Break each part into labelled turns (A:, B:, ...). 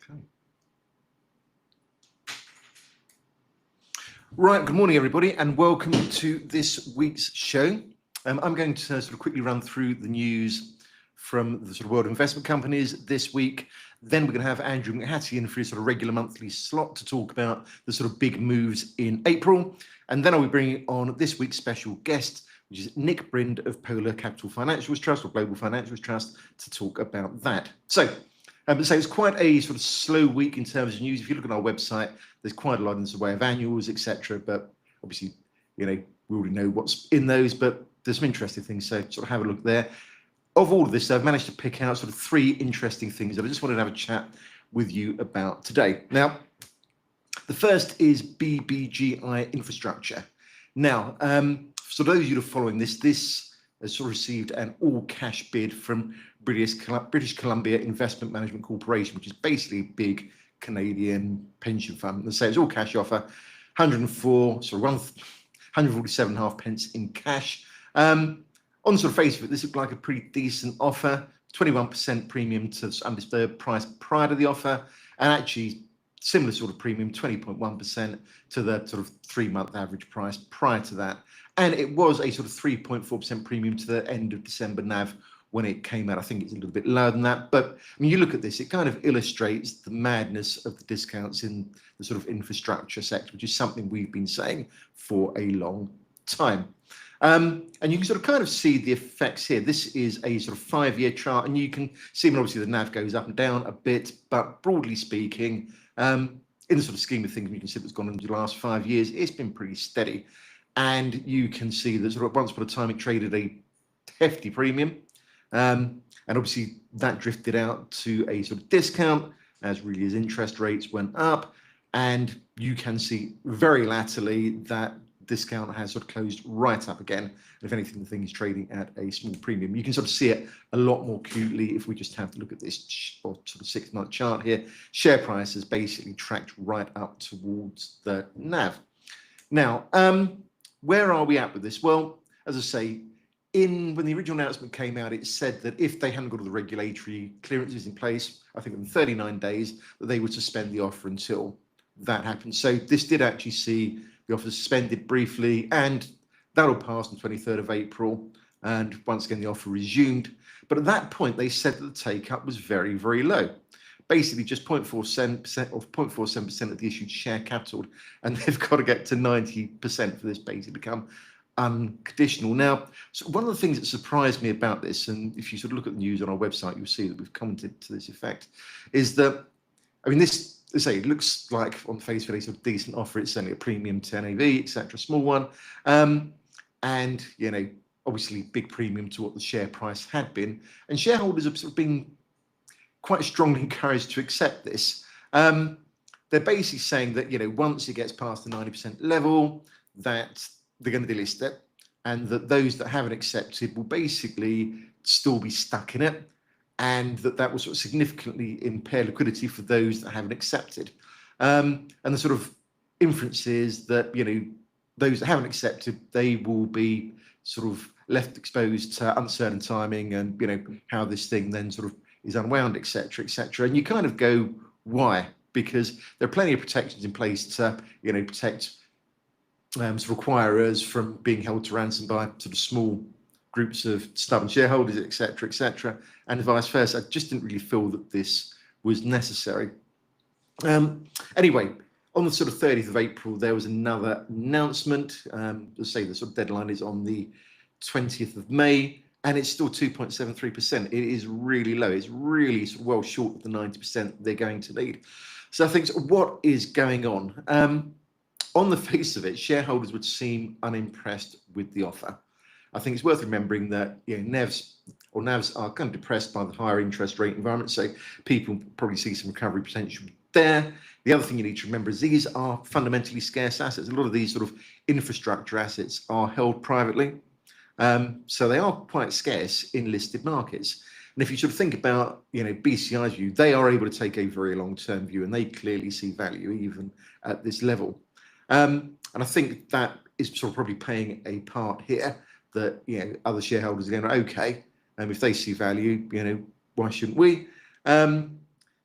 A: Okay. Right, good morning everybody and welcome to this week's show. I'm going to sort of quickly run through the news from the sort of world of investment companies this week. Then we're going to have Andrew McHattie in for his sort of regular monthly slot to talk about the sort of big moves in April. And then I'll be bringing on this week's special guest, which is Nick Brind of Polar Capital Financials Trust or Global Financials Trust to talk about that. So it's quite a sort of slow week in terms of news. If you look at our website, there's quite a lot in the way of annuals, etc. But obviously, we already know what's in those, but there's some interesting things. So sort of have a look there. Of all of this, I've managed to pick out sort of three interesting things that I just wanted to have a chat with you about today. Now, the first is BBGI infrastructure. Now, for those of you who are following this has sort of received an all-cash bid from British Columbia Investment Management Corporation, which is basically a big Canadian pension fund. And so it's all cash offer, 147.5 pence in cash. On the sort of face of it, this looked like a pretty decent offer, 21% premium to undisturbed price prior to the offer, and actually similar sort of premium, 20.1% to the sort of 3-month average price prior to that. And it was a sort of 3.4% premium to the end of December NAV when it came out. I think it's a little bit lower than that. But I mean, you look at this, it kind of illustrates the madness of the discounts in the sort of infrastructure sector, which is something we've been saying for a long time. And you can sort of kind of see the effects here. This is a sort of 5-year chart, and you can see, obviously, the NAV goes up and down a bit, but broadly speaking, in the sort of scheme of things, you can see what's gone on in the last 5 years, it's been pretty steady. And you can see that sort of once upon a time, it traded a hefty premium. And obviously, that drifted out to a sort of discount as really as interest rates went up. And you can see very latterly that discount has sort of closed right up again. And if anything, the thing is trading at a small premium. You can sort of see it a lot more acutely if we just have to look at this sort of 6-month chart here. Share price has basically tracked right up towards the NAV. Now, where are we at with this? Well, as I say, when the original announcement came out, it said that if they hadn't got all the regulatory clearances in place, I think in 39 days, that they would suspend the offer until that happened. So this did actually see the offer suspended briefly, and that'll pass on 23rd of April. And once again, the offer resumed. But at that point, they said that the take-up was very, very low. Basically, just 0.47% or 0.47% of the issued share capital, and they've got to get to 90% for this basically to become unconditional. Now, so one of the things that surprised me about this, and if you sort of look at the news on our website, you'll see that we've commented to this effect, is that, I mean, this, as I say, it looks like on face value sort of decent offer. It's certainly a premium to NAV, etc., small one, and obviously big premium to what the share price had been, and shareholders have sort of been quite strongly encouraged to accept this. They're basically saying that once it gets past the 90% level, that they're going to delist it, and that those that haven't accepted will basically still be stuck in it, and that will sort of significantly impair liquidity for those that haven't accepted. And the sort of inference is that those that haven't accepted, they will be sort of left exposed to uncertain timing, and how this thing then sort of is unwound, etc., etc. And you kind of go, why? Because there are plenty of protections in place to protect sort of acquirers from being held to ransom by sort of small groups of stubborn shareholders, etc., etc., and vice versa. I just didn't really feel that this was necessary. Anyway, on the sort of 30th of April, there was another announcement. Let's say the sort of deadline is on the 20th of May, and it's still 2.73%. It is really low. It's really sort of well short of the 90% they're going to need. So I think, what is going on? On the face of it, shareholders would seem unimpressed with the offer. I think it's worth remembering that NAVs are kind of depressed by the higher interest rate environment, so people probably see some recovery potential there. The other thing you need to remember is these are fundamentally scarce assets. A lot of these sort of infrastructure assets are held privately, so they are quite scarce in listed markets. And if you sort of think about BCI's view, they are able to take a very long-term view, and they clearly see value even at this level. And I think that is sort of probably playing a part here, that other shareholders are going, okay, if they see value, why shouldn't we?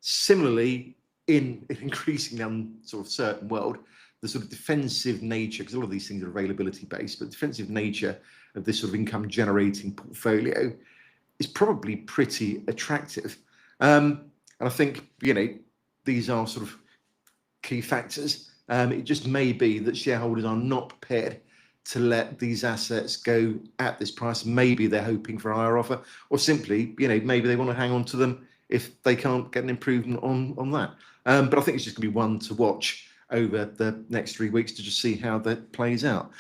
A: Similarly, in an increasingly sort of certain world, the sort of defensive nature, because all of these things are availability based, but defensive nature of this sort of income generating portfolio is probably pretty attractive. And I think, these are sort of key factors. It just may be that shareholders are not prepared to let these assets go at this price. Maybe they're hoping for a higher offer, or simply, maybe they want to hang on to them if they can't get an improvement on that. But I think it's just going to be one to watch over the next 3 weeks to just see how that plays out.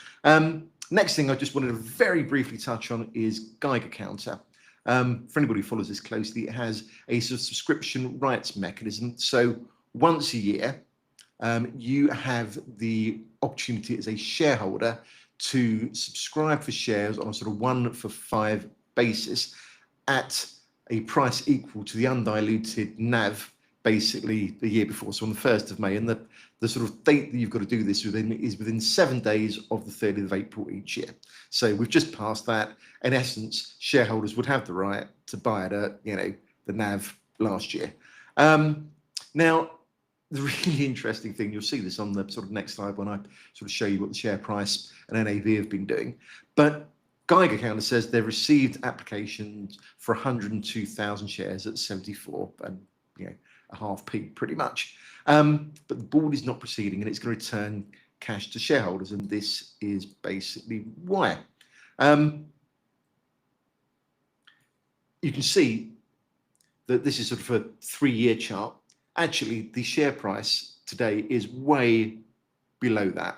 A: Next thing I just wanted to very briefly touch on is Geiger Counter. For anybody who follows this closely, it has a sort of subscription rights mechanism. So once a year, you have the opportunity as a shareholder to subscribe for shares on a sort of 1 for 5 basis at a price equal to the undiluted NAV, basically the year before, so on the 1st of May. And the sort of date that you've got to do this within is within 7 days of the 30th of April each year. So we've just passed that. In essence, shareholders would have the right to buy it at, the NAV last year. Now, the really interesting thing, you'll see this on the sort of next slide when I sort of show you what the share price and NAV have been doing. But Geiger Counter says they've received applications for 102,000 shares at 74 and a half p pretty much. But the board is not proceeding, and it's going to return cash to shareholders, and this is basically why. You can see that this is sort of a 3-year chart. Actually, the share price today is way below that.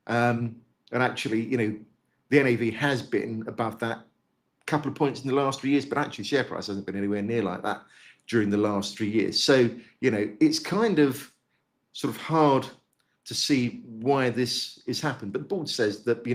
A: And actually, the NAV has been above that a couple of points in the last 3 years, but actually share price hasn't been anywhere near like that during the last 3 years. So, it's kind of sort of hard to see why this has happened. But the board says that,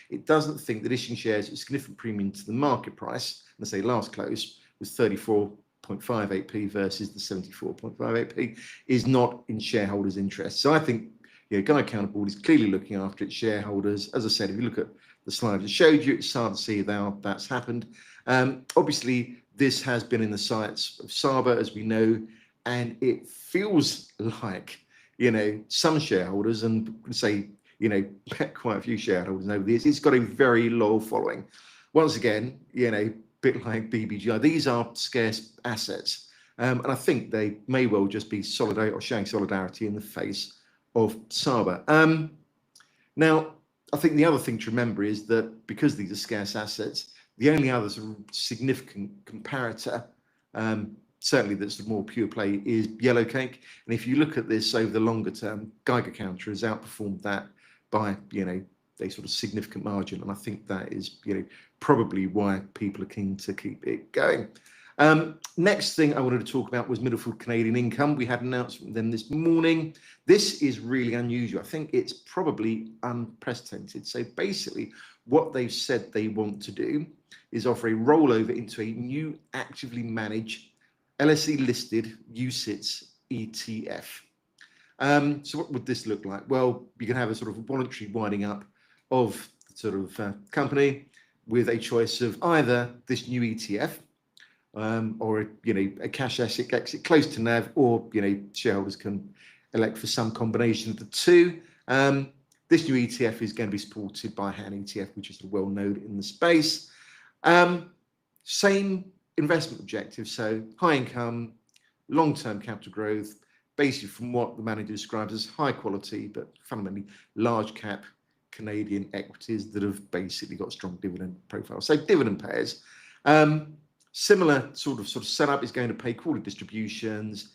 A: it doesn't think that issuing shares at a significant premium to the market price, let's say last close was 34.58p versus the 74.58p, is not in shareholders' interest. So I think, Geiger Counter board is clearly looking after its shareholders. As I said, if you look at the slide I showed you, it's hard to see how that's happened. Obviously, this has been in the sights of Saba, as we know, and it feels like, some shareholders, and say, quite a few shareholders over the years, it's got a very loyal following. Once again, bit like BBGI, these are scarce assets, and I think they may well just be solidarity or showing solidarity in the face of Saba. Now, I think the other thing to remember is that because these are scarce assets, the only other sort of significant comparator, certainly that's the more pure play, is Yellowcake. And if you look at this over the longer term, Geiger Counter has outperformed that by, a sort of significant margin. And I think that is, probably why people are keen to keep it going. Next thing I wanted to talk about was Middlefield Canadian Income. We had an announcement from them this morning. This is really unusual. I think it's probably unprecedented. So basically, what they've said they want to do is offer a rollover into a new actively managed LSE listed UCITS ETF. So what would this look like? Well, you can have a sort of voluntary winding up of the sort of company with a choice of either this new ETF or a cash exit close to NAV, or shareholders can elect for some combination of the two. This new ETF is going to be supported by Han ETF, which is well known in the space. Same investment objective, so high income, long-term capital growth, basically from what the manager describes as high quality, but fundamentally large cap Canadian equities that have basically got strong dividend profiles. So dividend payers, similar sort of setup, is going to pay quarterly distributions.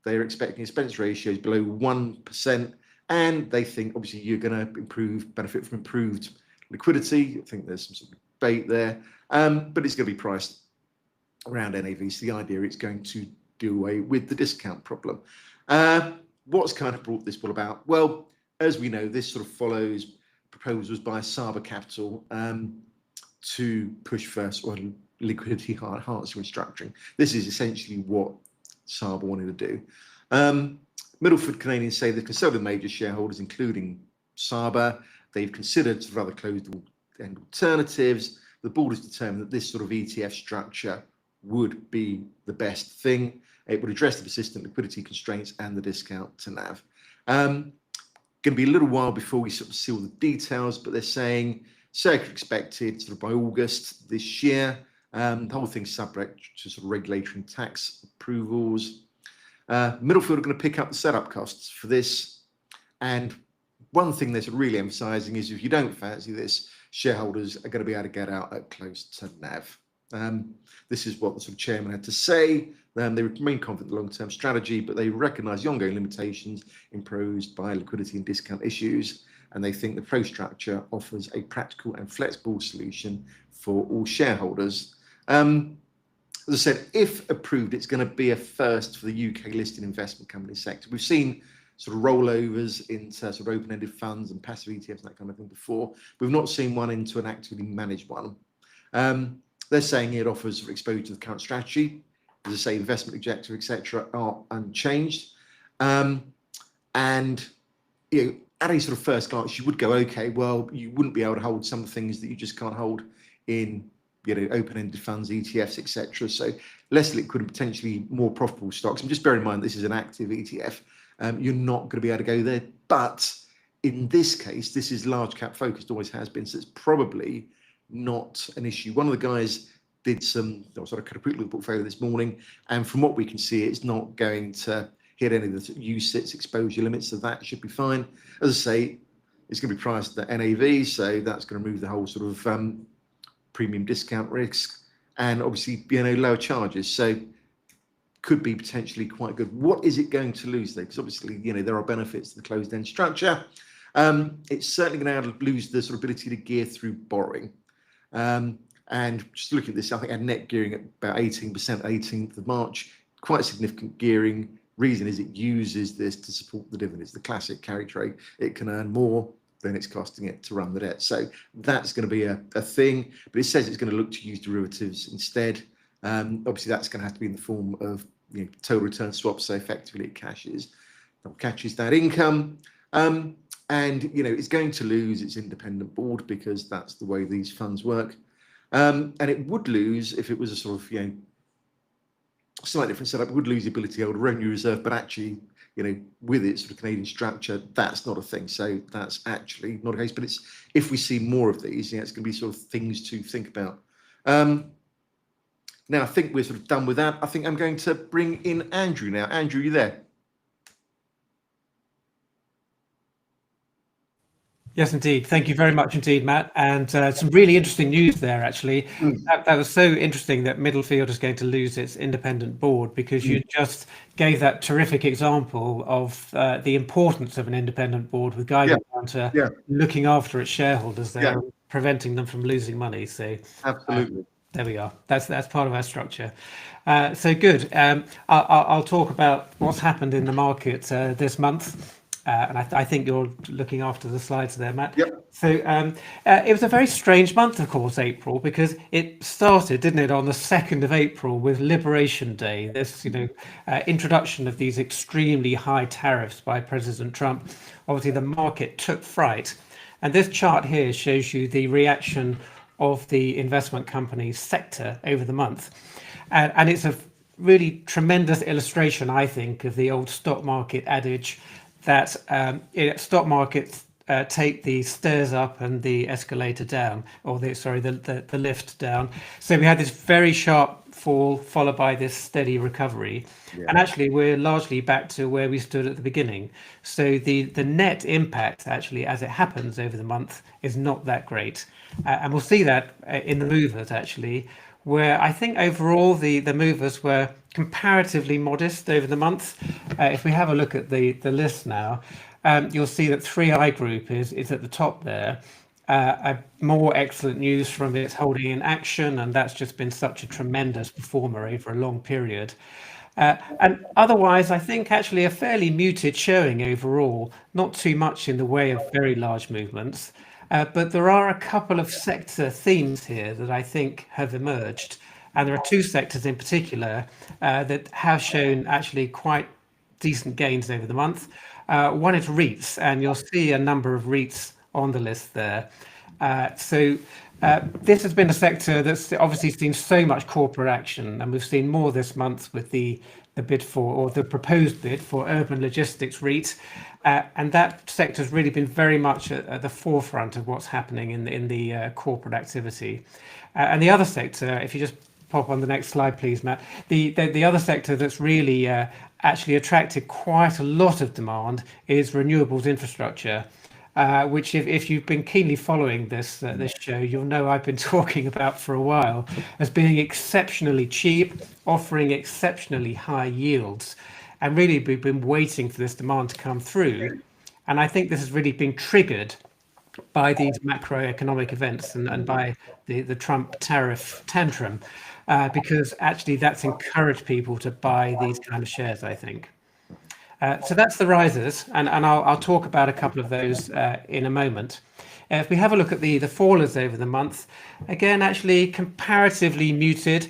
A: They're expecting expense ratios below 1%, and they think obviously you're going to benefit from improved liquidity. I think there's some sort of debate there, but it's going to be priced around NAV. So the idea it's going to do away with the discount problem. What's kind of brought this all about? Well, as we know, this sort of follows proposals by Saba Capital to push first on liquidity enhancing restructuring. This is essentially what Saba wanted to do. Middlefield Canadian say they've consulted major shareholders, including Saba. They've considered sort of other closed-end alternatives. The board has determined that this sort of ETF structure would be the best thing. It would address the persistent liquidity constraints and the discount to NAV. Going to be a little while before we sort of see all the details, but they're saying circa expected sort of by August this year. The whole thing's subject to sort of regulatory and tax approvals. Middlefield are going to pick up the setup costs for this. And one thing they're really emphasising is if you don't fancy this, shareholders are going to be able to get out at close to NAV. This is what the sort of chairman had to say. They remain confident in the long-term strategy, but they recognise the ongoing limitations imposed by liquidity and discount issues, and they think the pro structure offers a practical and flexible solution for all shareholders. As I said, if approved, it's going to be a first for the UK listed investment company sector. We've seen sort of rollovers into sort of open-ended funds and passive ETFs and that kind of thing before. We've not seen one into an actively managed one. They're saying it offers exposure to the current strategy. As I say, investment objective, etc., are unchanged. And at a sort of first glance, you would go, okay, well, you wouldn't be able to hold some of the things that you just can't hold in open-ended funds, ETFs, etc. So less liquid and potentially more profitable stocks. And just bear in mind, this is an active ETF. You're not going to be able to go there. But in this case, this is large cap focused, always has been. So it's probably not an issue. One of the guys did some sort of quick look at the portfolio this morning, and from what we can see, it's not going to hit any of the UCITS exposure limits, so that should be fine. As I say, it's going to be priced at NAV, so that's going to remove the whole sort of premium discount risk, and obviously lower charges, so could be potentially quite good. What is it going to lose though? Because obviously there are benefits to the closed-end structure. It's certainly going to lose the sort of ability to gear through borrowing. And just looking at this, I think our net gearing at about 18%, 18th of March, quite significant gearing. Reason is it uses this to support the dividend. It's the classic carry trade. It can earn more than it's costing it to run the debt. So that's going to be a thing, but it says it's going to look to use derivatives instead. Obviously, that's going to have to be in the form of total return swaps, so effectively it catches that income. And it's going to lose its independent board because that's the way these funds work. And it would lose if it was a sort of slightly different setup. It would lose the ability to hold a revenue reserve, but actually with its sort of Canadian structure, that's not a thing. So that's actually not a case. But it's if we see more of these, it's going to be sort of things to think about. Now I think we're sort of done with that. I think I'm going to bring in Andrew now. Andrew, you there?
B: Yes, indeed. Thank you very much indeed, Matt. And some really interesting news there, actually. That was so interesting that Middlefield is going to lose its independent board, because you just gave that terrific example of the importance of an independent board with Guy down to looking after its shareholders there, and preventing them from losing money. So
A: absolutely.
B: There we are. That's part of our structure. So good. I'll talk about what's happened in the market this month. And I think you're looking after the slides there, Matt.
A: Yep.
B: So it was a very strange month, of course, April, because it started, didn't it, on the 2nd of April with Liberation Day, this introduction of these extremely high tariffs by President Trump. Obviously, the market took fright. And this chart here shows you the reaction of the investment company sector over the month. And it's a really tremendous illustration, I think, of the old stock market adage that stock markets take the stairs up and the escalator down, or the lift down. So we had this very sharp fall followed by this steady recovery. And actually we're largely back to where we stood at the beginning. So the net impact actually, as it happens over the month, is not that great. And we'll see that in the movers actually, where I think overall the movers were comparatively modest over the month. If we have a look at the list now, you'll see that 3i Group is at the top there. More excellent news from its holding in Action, and that's just been such a tremendous performer over a long period. And otherwise, I think actually a fairly muted showing overall, not too much in the way of very large movements. But there are a couple of sector themes here that I think have emerged. And there are two sectors in particular that have shown actually quite decent gains over the month. One is REITs, and you'll see a number of REITs on the list there. So This has been a sector that's obviously seen so much corporate action, and we've seen more this month with the bid for, or the proposed bid for, Urban Logistics REIT, and that sector has really been very much at the forefront of what's happening in the corporate activity. And the other sector, if you just pop on the next slide, please, Matt. The other sector that's really actually attracted quite a lot of demand is renewables infrastructure. Which, if you've been keenly following this show, you'll know I've been talking about for a while as being exceptionally cheap, offering exceptionally high yields, and really we've been waiting for this demand to come through. And I think this has really been triggered by these macroeconomic events and by the Trump tariff tantrum, because actually that's encouraged people to buy these kind of shares, I think. So that's the risers, and I'll talk about a couple of those in a moment. If we have a look at the fallers over the month, again, actually comparatively muted.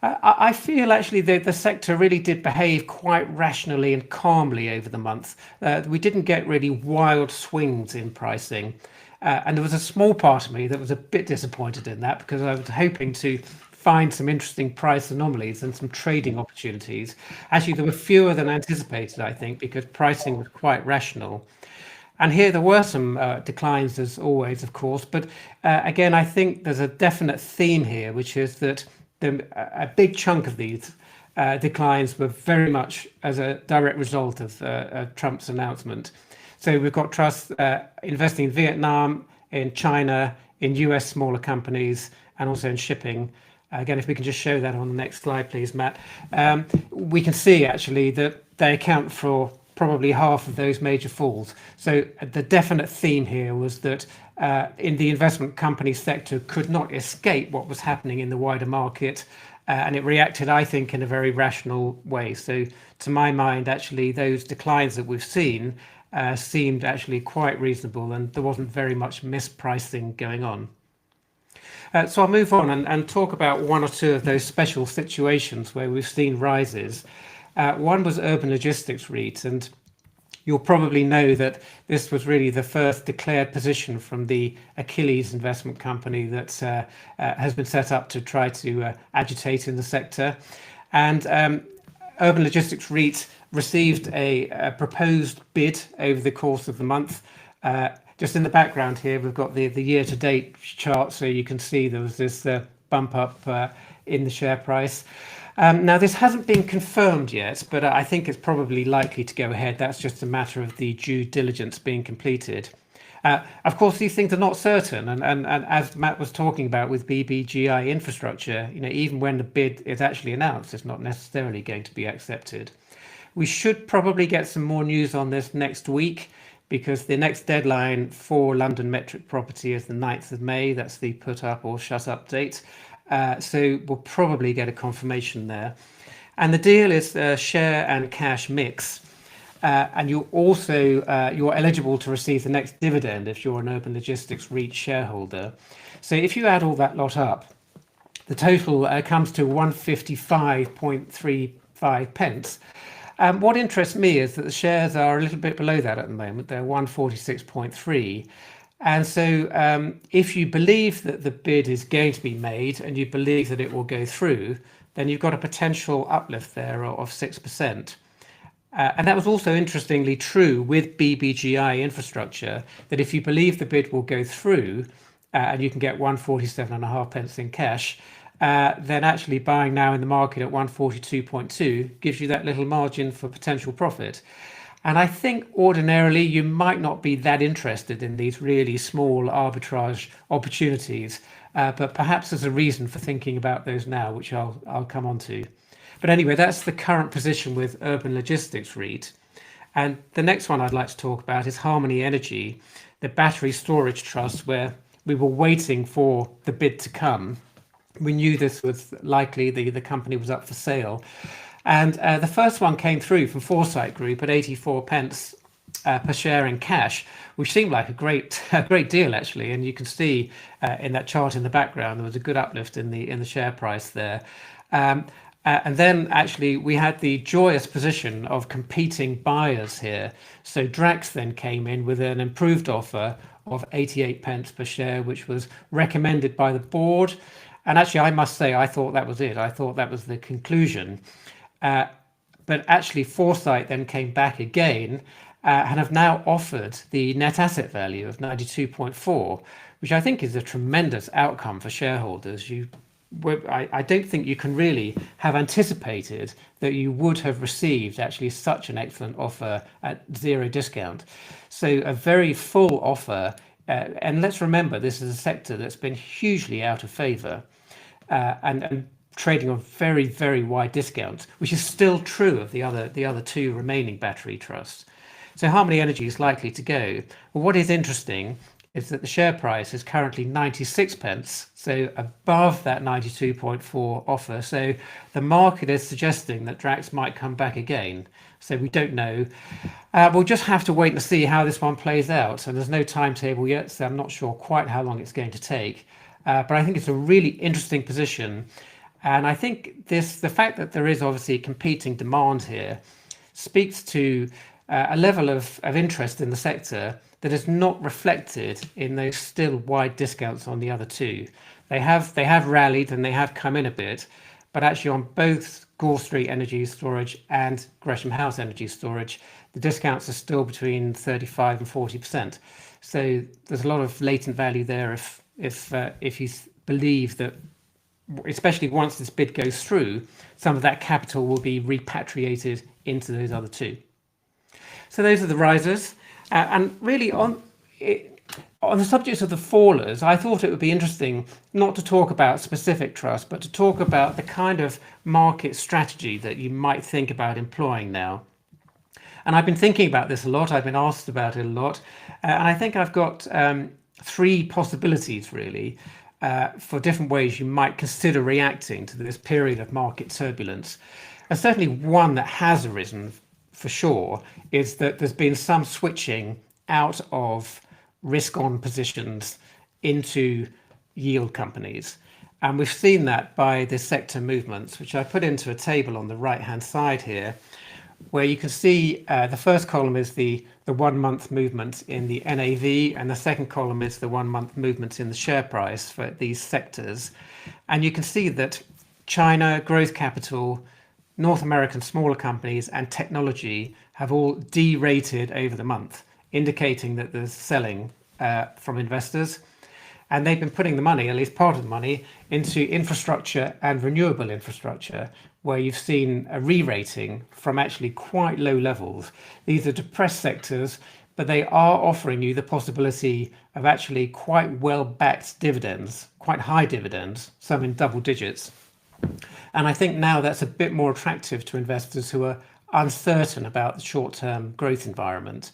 B: I feel actually the sector really did behave quite rationally and calmly over the month. We didn't get really wild swings in pricing. And there was a small part of me that was a bit disappointed in that, because I was hoping to find some interesting price anomalies and some trading opportunities. Actually, there were fewer than anticipated, I think, because pricing was quite rational. And here there were some declines, as always, of course. But again, I think there's a definite theme here, which is that a big chunk of these declines were very much as a direct result of Trump's announcement. So we've got trusts investing in Vietnam, in China, in US smaller companies, and also in shipping. Again, if we can just show that on the next slide, please, Matt. We can see actually that they account for probably half of those major falls. So the definite theme here was that in the investment company sector could not escape what was happening in the wider market. And it reacted, I think, in a very rational way. So to my mind, actually, those declines that we've seen seemed actually quite reasonable, and there wasn't very much mispricing going on. So I'll move on and talk about one or two of those special situations where we've seen rises. One was Urban Logistics REIT, and you'll probably know that this was really the first declared position from the Achilles investment company that has been set up to try to agitate in the sector. And Urban Logistics REIT received a proposed bid over the course of the month. Just in the background here, we've got the year-to-date chart, so you can see there was this bump up in the share price. Now, this hasn't been confirmed yet, but I think it's probably likely to go ahead. That's just a matter of the due diligence being completed. Of course, these things are not certain, and as Matt was talking about with BBGI infrastructure, even when the bid is actually announced, it's not necessarily going to be accepted. We should probably get some more news on this next week, because the next deadline for London Metric Property is the 9th of May. That's the put up or shut up date. So we'll probably get a confirmation there. And the deal is a share and cash mix. And you're eligible to receive the next dividend if you're an Urban Logistics REIT shareholder. So if you add all that lot up, the total comes to 155.35 pence. What interests me is that the shares are a little bit below that at the moment. They're 146.3. And so if you believe that the bid is going to be made and you believe that it will go through, then you've got a potential uplift there of 6%. And that was also interestingly true with BBGI infrastructure, that if you believe the bid will go through and you can get 147.5 pence in cash, then actually buying now in the market at 142.2 gives you that little margin for potential profit. And I think ordinarily you might not be that interested in these really small arbitrage opportunities, but perhaps there's a reason for thinking about those now, which I'll come on to. But anyway, that's the current position with Urban Logistics REIT. And the next one I'd like to talk about is Harmony Energy, the battery storage trust, where we were waiting for the bid to come. We knew this was likely, the company was up for sale. And the first one came through from Foresight Group at 84 pence per share in cash, which seemed like a great deal, actually. And you can see in that chart in the background, there was a good uplift in the share price there. And then actually we had the joyous position of competing buyers here. So Drax then came in with an improved offer of 88 pence per share, which was recommended by the board. And actually, I must say, I thought that was it. I thought that was the conclusion. But actually, Foresight then came back again and have now offered the net asset value of 92.4, which I think is a tremendous outcome for shareholders. I don't think you can really have anticipated that you would have received actually such an excellent offer at zero discount. So a very full offer. And let's remember, this is a sector that's been hugely out of favour and trading on very, very wide discounts, which is still true of the other two remaining battery trusts. So Harmony Energy is likely to go. Well, what is interesting is that the share price is currently 96 pence, so above that 92.4 offer. So the market is suggesting that Drax might come back again. So we don't know. We'll just have to wait and see how this one plays out. And there's no timetable yet, so I'm not sure quite how long it's going to take. But I think it's a really interesting position. And I think the fact that there is obviously competing demand here speaks to a level of interest in the sector that is not reflected in those still wide discounts on the other two. They have rallied and they have come in a bit, but actually on both Gore Street Energy Storage and Gresham House Energy Storage, the discounts are still between 35 and 40%. So there's a lot of latent value there if you believe that, especially once this bid goes through, some of that capital will be repatriated into those other two. So those are the risers. And really on the subject of the fallers, I thought it would be interesting not to talk about specific trusts, but to talk about the kind of market strategy that you might think about employing now. And I've been thinking about this a lot. I've been asked about it a lot. And I think I've got three possibilities really for different ways you might consider reacting to this period of market turbulence. And certainly one that has arisen for sure is that there's been some switching out of risk-on positions into yield companies. And we've seen that by the sector movements, which I put into a table on the right-hand side here, where you can see the first column is the 1 month movement in the NAV, and the second column is the 1 month movement in the share price for these sectors. And you can see that China, growth capital, North American smaller companies and technology have all derated over the month, indicating that there's selling from investors. And they've been putting the money, at least part of the money, into infrastructure and renewable infrastructure, where you've seen a re-rating from actually quite low levels. These are depressed sectors, but they are offering you the possibility of actually quite well-backed dividends, quite high dividends, some in double digits. And I think now that's a bit more attractive to investors who are uncertain about the short-term growth environment.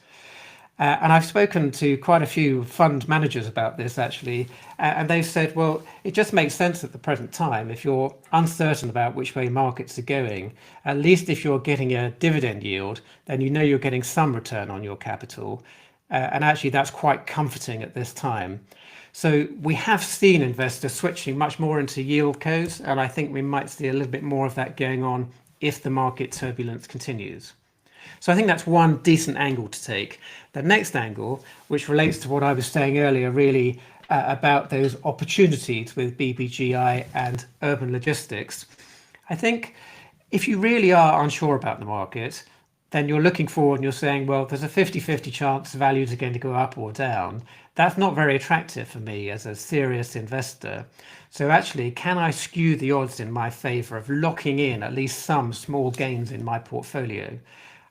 B: And I've spoken to quite a few fund managers about this actually, and they've said, well, it just makes sense at the present time. If you're uncertain about which way markets are going, at least if you're getting a dividend yield, then you know you're getting some return on your capital. And actually that's quite comforting at this time. So we have seen investors switching much more into yield codes, and I think we might see a little bit more of that going on if the market turbulence continues. So I think that's one decent angle to take. The next angle, which relates to what I was saying earlier, really about those opportunities with BBGI and urban logistics. I think if you really are unsure about the market, then you're looking forward and you're saying, well, there's a 50-50 chance values are going to go up or down. That's not very attractive for me as a serious investor. So actually, can I skew the odds in my favor of locking in at least some small gains in my portfolio?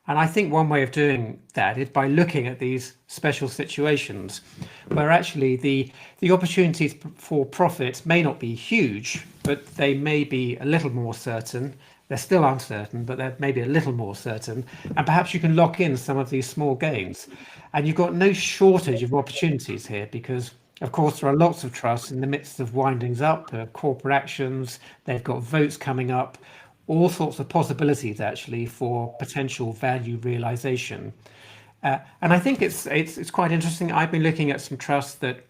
B: And I think one way of doing that is by looking at these special situations where actually the opportunities for profit may not be huge, but they may be a little more certain. They're still uncertain, but they're maybe a little more certain. And perhaps you can lock in some of these small gains. And you've got no shortage of opportunities here because, of course, there are lots of trusts in the midst of windings up, corporate actions, they've got votes coming up, all sorts of possibilities actually for potential value realization. And I think it's quite interesting. I've been looking at some trusts that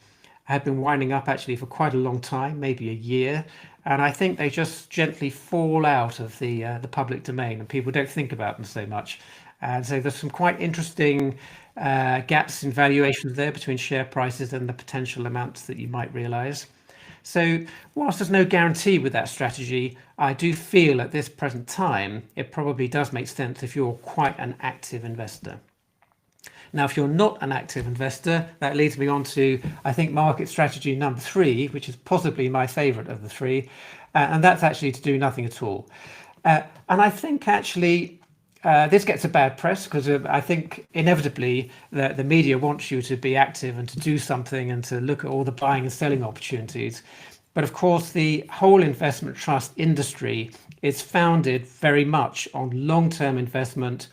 B: have been winding up actually for quite a long time, maybe a year, and I think they just gently fall out of the public domain, and people don't think about them so much. And so there's some quite interesting gaps in valuations there between share prices and the potential amounts that you might realise. So, whilst there's no guarantee with that strategy, I do feel at this present time it probably does make sense if you're quite an active investor. Now, if you're not an active investor, that leads me on to, I think, market strategy number 3, which is possibly my favourite of the 3, and that's actually to do nothing at all. And I think actually this gets a bad press because I think inevitably the media wants you to be active and to do something and to look at all the buying and selling opportunities. But of course, the whole investment trust industry is founded very much on long-term investment,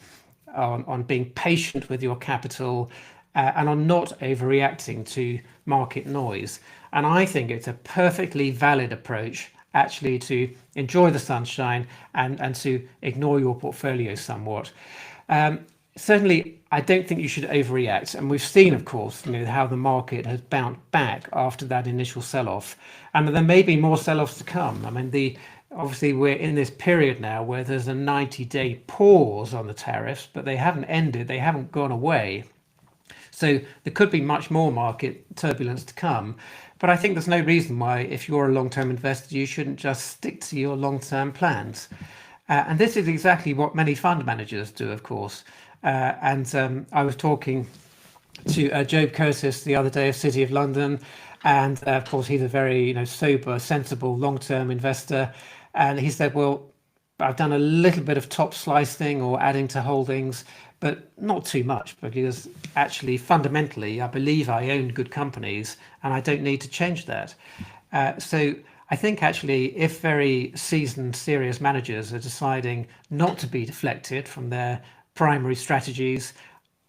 B: on being patient with your capital, and on not overreacting to market noise. And I think it's a perfectly valid approach actually to enjoy the sunshine and to ignore your portfolio somewhat. Certainly, I don't think you should overreact. And we've seen, of course, how the market has bounced back after that initial sell-off. And there may be more sell-offs to come. I mean, obviously, we're in this period now where there's a 90-day pause on the tariffs, but they haven't ended. They haven't gone away. So there could be much more market turbulence to come. But I think there's no reason why, if you're a long-term investor, you shouldn't just stick to your long-term plans. And this is exactly what many fund managers do, of course. And I was talking to Job Curtis the other day of City of London. And of course, he's a very sober, sensible, long-term investor. And he said, well, I've done a little bit of top slicing or adding to holdings, but not too much, because actually, fundamentally, I believe I own good companies and I don't need to change that. So I think actually, if very seasoned, serious managers are deciding not to be deflected from their primary strategies,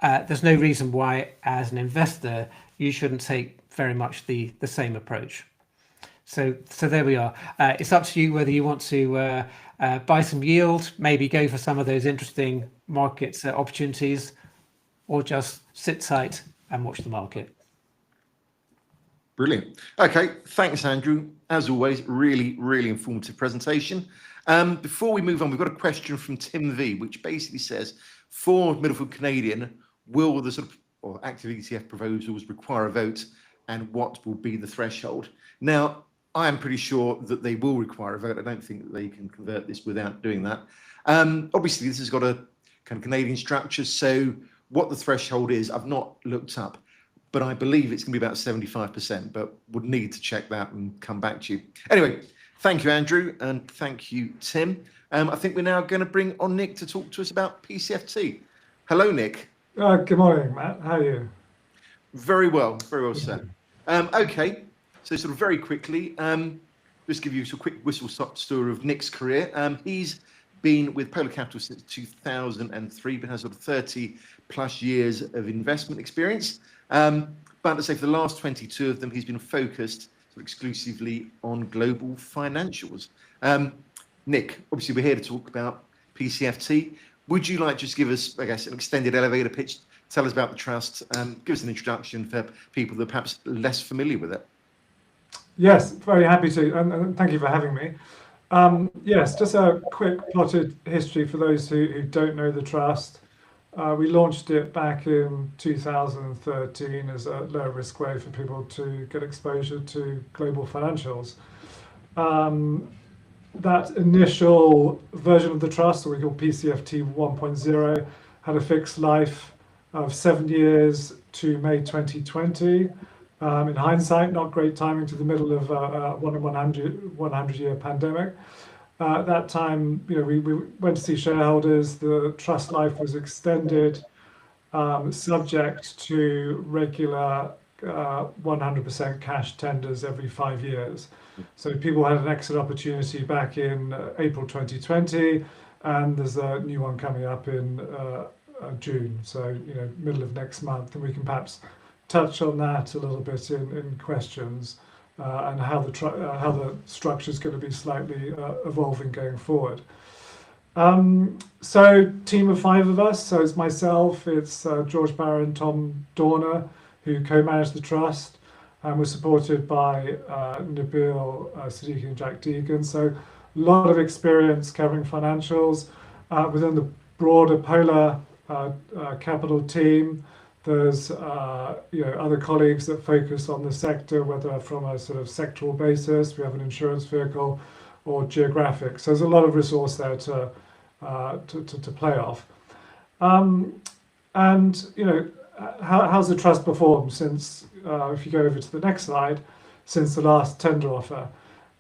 B: there's no reason why, as an investor, you shouldn't take very much the same approach. So there we are. It's up to you whether you want to buy some yield, maybe go for some of those interesting market opportunities, or just sit tight and watch the market.
A: Brilliant. Okay, thanks, Andrew. As always, really, really informative presentation. Before we move on, we've got a question from Tim V, which basically says, for Middlefield Canadian, will the sort of active ETF proposals require a vote, and what will be the threshold? Now, I am pretty sure that they will require a vote. I don't think that they can convert this without doing that. Obviously, this has got a kind of Canadian structure, so what the threshold is, I've not looked up, but I believe it's going to be about 75%, but would need to check that and come back to you. Anyway, thank you, Andrew, and thank you, Tim. I think we're now going to bring on Nick to talk to us about PCFT. Hello, Nick.
C: Good morning, Matt. How are you?
A: Very well, sir. Okay, so sort of very quickly, just give you a quick whistle-stop tour of Nick's career. He's been with Polar Capital since 2003, but has sort of 30 plus years of investment experience. But to say for the last 22 of them, he's been focused sort of exclusively on global financials. Nick, obviously we're here to talk about PCFT. Would you like to just give us, I guess, an extended elevator pitch? Tell us about the trust, give us an introduction for people that are perhaps less familiar with it.
C: Yes, very happy to, and thank you for having me. Yes, just a quick plotted history for those who don't know the trust. We launched it back in 2013 as a low risk way for people to get exposure to global financials. That initial version of the trust, or we call PCFT 1.0, had a fixed life of 7 years to May 2020. In hindsight, not great timing to the middle of a 100-year pandemic. At that time, we went to see shareholders. The trust life was extended, subject to regular 100% cash tenders every 5 years. So people had an exit opportunity back in April 2020, and there's a new one coming up in June. So middle of next month, and we can perhaps touch on that a little bit in questions, and how the structure is going to be slightly evolving going forward. So team of 5 of us. So it's myself, it's George Barron, Tom Dorner, who co-manage the trust. and was supported by Nabil Siddiqui and Jack Deegan. So a lot of experience covering financials within the broader Polar Capital team. There's other colleagues that focus on the sector, whether from a sort of sectoral basis, we have an insurance vehicle, or geographic. So there's a lot of resource there to play off. And how's the trust performed since, if you go over to the next slide, since the last tender offer?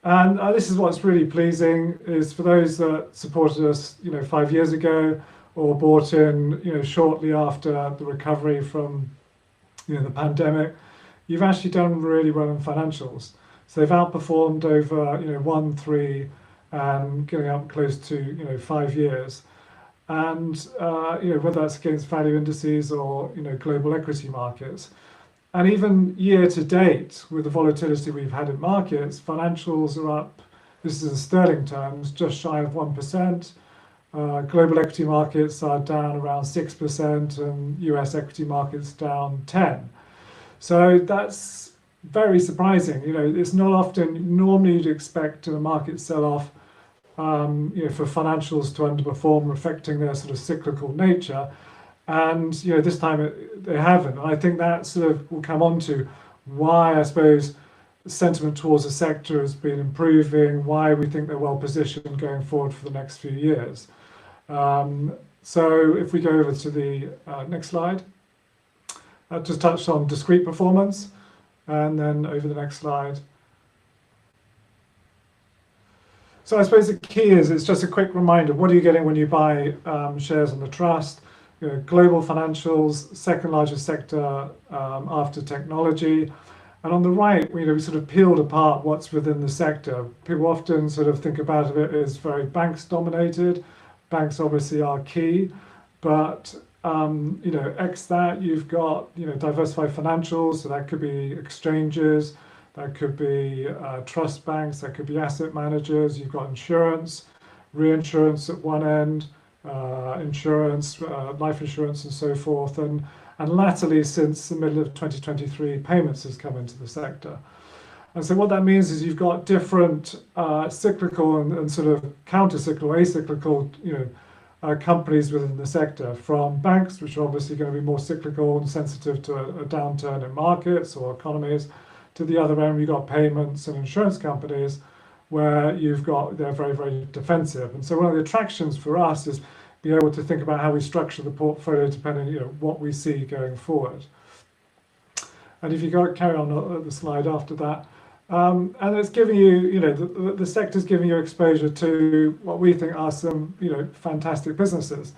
C: And this is what's really pleasing, is for those that supported us 5 years ago, or bought in shortly after the recovery from the pandemic, you've actually done really well in financials. So they've outperformed over 1, 3, and getting up close to 5 years. And whether that's against value indices or global equity markets. And even year to date, with the volatility we've had in markets, financials are up, this is in sterling terms, just shy of 1%. Global equity markets are down around 6%, and US equity markets down 10%. So that's very surprising. It's not often, normally you'd expect a market sell-off for financials to underperform, reflecting their sort of cyclical nature. And this time they haven't. And I think that sort of will come on to why, I suppose, sentiment towards the sector has been improving, why we think they're well positioned going forward for the next few years. So if we go over to the next slide, just touched on discrete performance, and then over the next slide. So I suppose the key is, it's just a quick reminder, what are you getting when you buy shares on the trust? Global financials, second largest sector after technology. And on the right, we sort of peeled apart what's within the sector. People often sort of think about it as very banks dominated. Banks obviously are key, but ex that, you've got diversified financials, so that could be exchanges, that could be trust banks, that could be asset managers. You've got insurance, reinsurance at one end, insurance, life insurance, and so forth. And latterly, since the middle of 2023, payments has come into the sector. And so what that means is you've got different cyclical and sort of counter-cyclical, acyclical, companies within the sector, from banks, which are obviously going to be more cyclical and sensitive to a downturn in markets or economies, to the other end, you've got payments and insurance companies, where they're very, very defensive. And so one of the attractions for us is be able to think about how we structure the portfolio depending what we see going forward. And if you carry on the slide after that, and it's giving you, the sector's giving you exposure to what we think are some, fantastic businesses.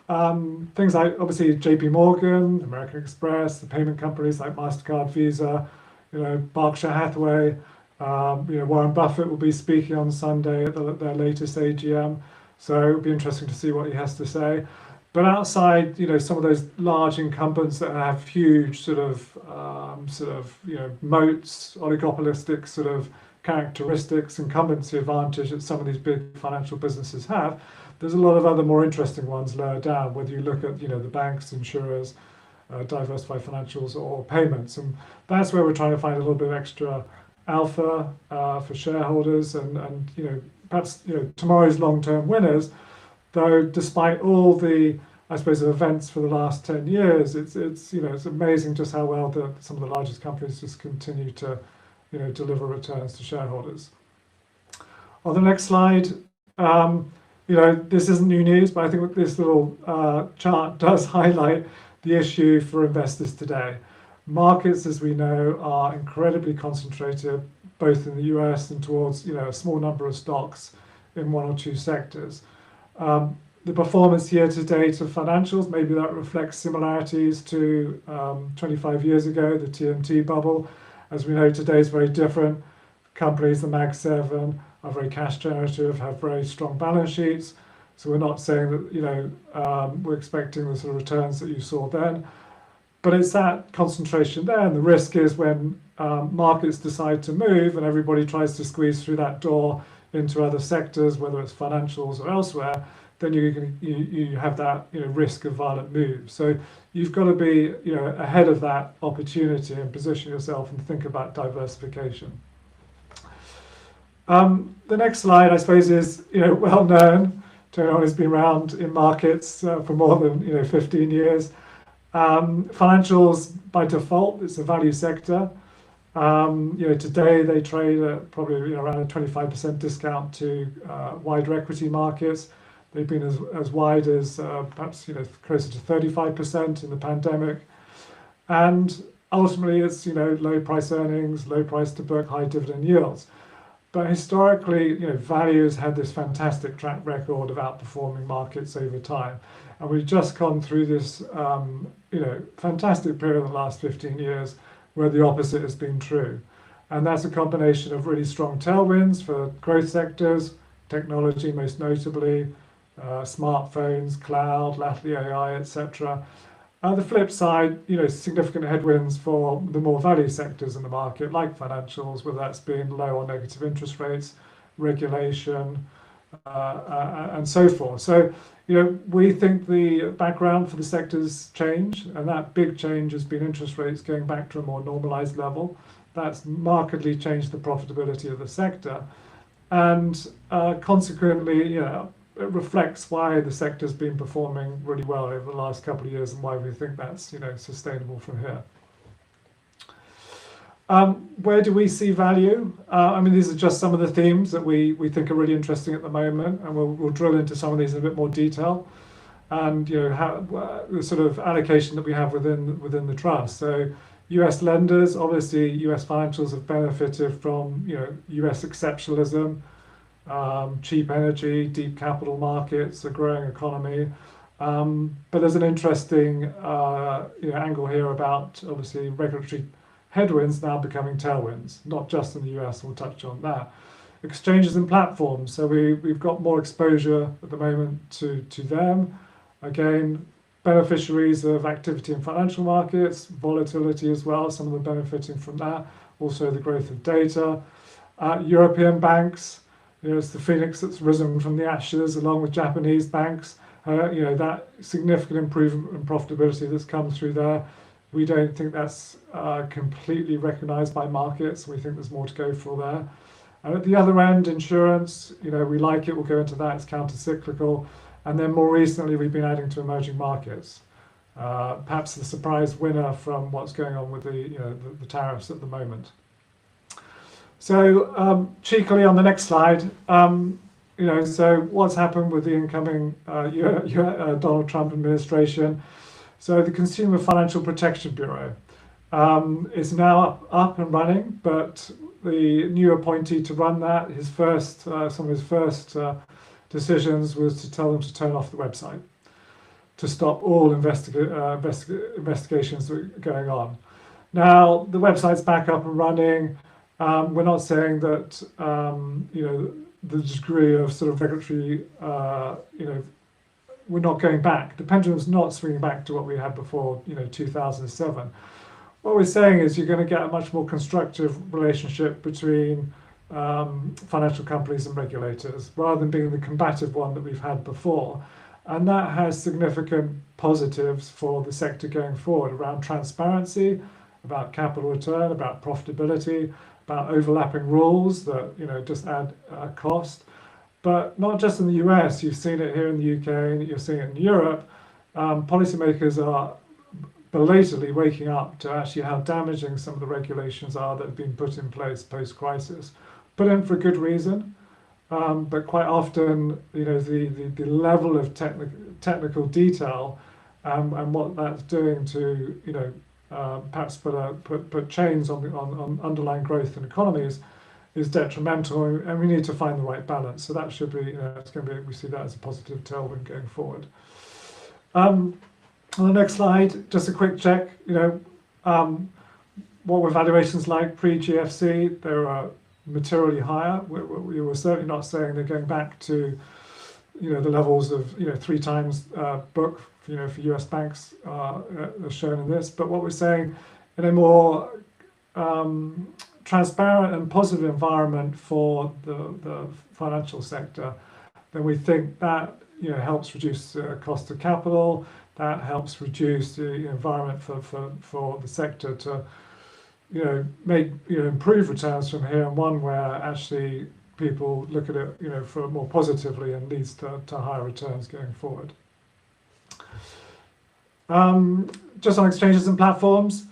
C: Things like obviously JP Morgan, American Express, the payment companies like MasterCard, Visa, Berkshire Hathaway. Warren Buffett will be speaking on Sunday at their latest AGM, so it'll be interesting to see what he has to say. But outside, some of those large incumbents that have huge sort of moats, oligopolistic sort of characteristics, incumbency advantage that some of these big financial businesses have, there's a lot of other more interesting ones lower down, whether you look at the banks, insurers, diversified financials, or payments. And that's where we're trying to find a little bit of extra alpha for shareholders, and perhaps tomorrow's long-term winners. Though despite all the, I suppose, events for the last 10 years, it's amazing just how well some of the largest companies just continue to deliver returns to shareholders. On the next slide, this isn't new news, but I think this little chart does highlight the issue for investors today. Markets, as we know, are incredibly concentrated, both in the US and towards a small number of stocks in one or two sectors. The performance year to date of financials, maybe that reflects similarities to 25 years ago, the TMT bubble. As we know, today is very different. Companies, the Mag 7, are very cash generative, have very strong balance sheets. So we're not saying that we're expecting the sort of returns that you saw then. But it's that concentration there, and the risk is when markets decide to move and everybody tries to squeeze through that door into other sectors, whether it's financials or elsewhere, then you have that risk of violent moves. So you've got to be ahead of that opportunity and position yourself and think about diversification. The next slide, I suppose, is well known to anyone who's been around in markets for more than 15 years. Financials by default, it's a value sector. Today they trade at probably around a 25% discount to wider equity markets. They've been as wide as perhaps closer to 35% in the pandemic, and ultimately it's low price earnings, low price to book, high dividend yields. But historically, value has had this fantastic track record of outperforming markets over time, and we've just gone through this fantastic period in the last 15 years where the opposite has been true. And that's a combination of really strong tailwinds for growth sectors, technology most notably, smartphones, cloud, latterly AI, etc. The flip side, significant headwinds for the more value sectors in the market, like financials, whether that's been low or negative interest rates, regulation, and so forth. So, we think the background for the sector's change, and that big change has been interest rates going back to a more normalized level. That's markedly changed the profitability of the sector, and consequently, it reflects why the sector's been performing really well over the last couple of years and why we think that's sustainable from here. Where do we see value? These are just some of the themes that we think are really interesting at the moment, and we'll drill into some of these in a bit more detail, and how the sort of allocation that we have within the trust. So, U.S. lenders, obviously, U.S. financials have benefited from U.S. exceptionalism, cheap energy, deep capital markets, a growing economy. But there's an interesting angle here about obviously regulatory headwinds now becoming tailwinds, not just in the US, we'll touch on that. Exchanges and platforms, so we've got more exposure at the moment to them. Again, beneficiaries of activity in financial markets, volatility as well, some of them benefiting from that, also the growth of data. European banks, it's the phoenix that's risen from the ashes along with Japanese banks. That significant improvement in profitability that's come through there. We don't think that's completely recognized by markets. We think there's more to go for there. And at the other end, insurance, we like it, we'll go into that, it's counter-cyclical. And then more recently, we've been adding to emerging markets. Perhaps the surprise winner from what's going on with the tariffs at the moment. So cheekily on the next slide, so what's happened with the incoming Donald Trump administration? So the Consumer Financial Protection Bureau is now up and running, but the new appointee to run that, some of his first decisions was to tell them to turn off the website, to stop all investigations that are going on. Now, the website's back up and running. We're not saying that, the degree of sort of regulatory, we're not going back. The pendulum's not swinging back to what we had before, 2007. What we're saying is you're going to get a much more constructive relationship between financial companies and regulators, rather than being the combative one that we've had before. And that has significant positives for the sector going forward around transparency, about capital return, about profitability, about overlapping rules that just add cost. But not just in the US, you've seen it here in the UK, and you're seeing it in Europe. Policymakers are belatedly waking up to actually how damaging some of the regulations are that have been put in place post-crisis. Put in for a good reason, but quite often, the level of technical detail and what that's doing to, perhaps put chains on underlying growth in economies is detrimental, and we need to find the right balance. So that should be, it's going to be, we see that as a positive tailwind going forward. On the next slide, just a quick check. What were valuations like pre-GFC? They were materially higher. We were certainly not saying they're going back to, the levels of 3 times book, for US banks as shown in this. But what we're saying, in a more transparent and positive environment for the financial sector, then we think that helps reduce cost of capital. That helps reduce the environment for the sector to make improve returns from here, and one where actually people look at it for more positively and leads to higher returns going forward. Just on exchanges and platforms,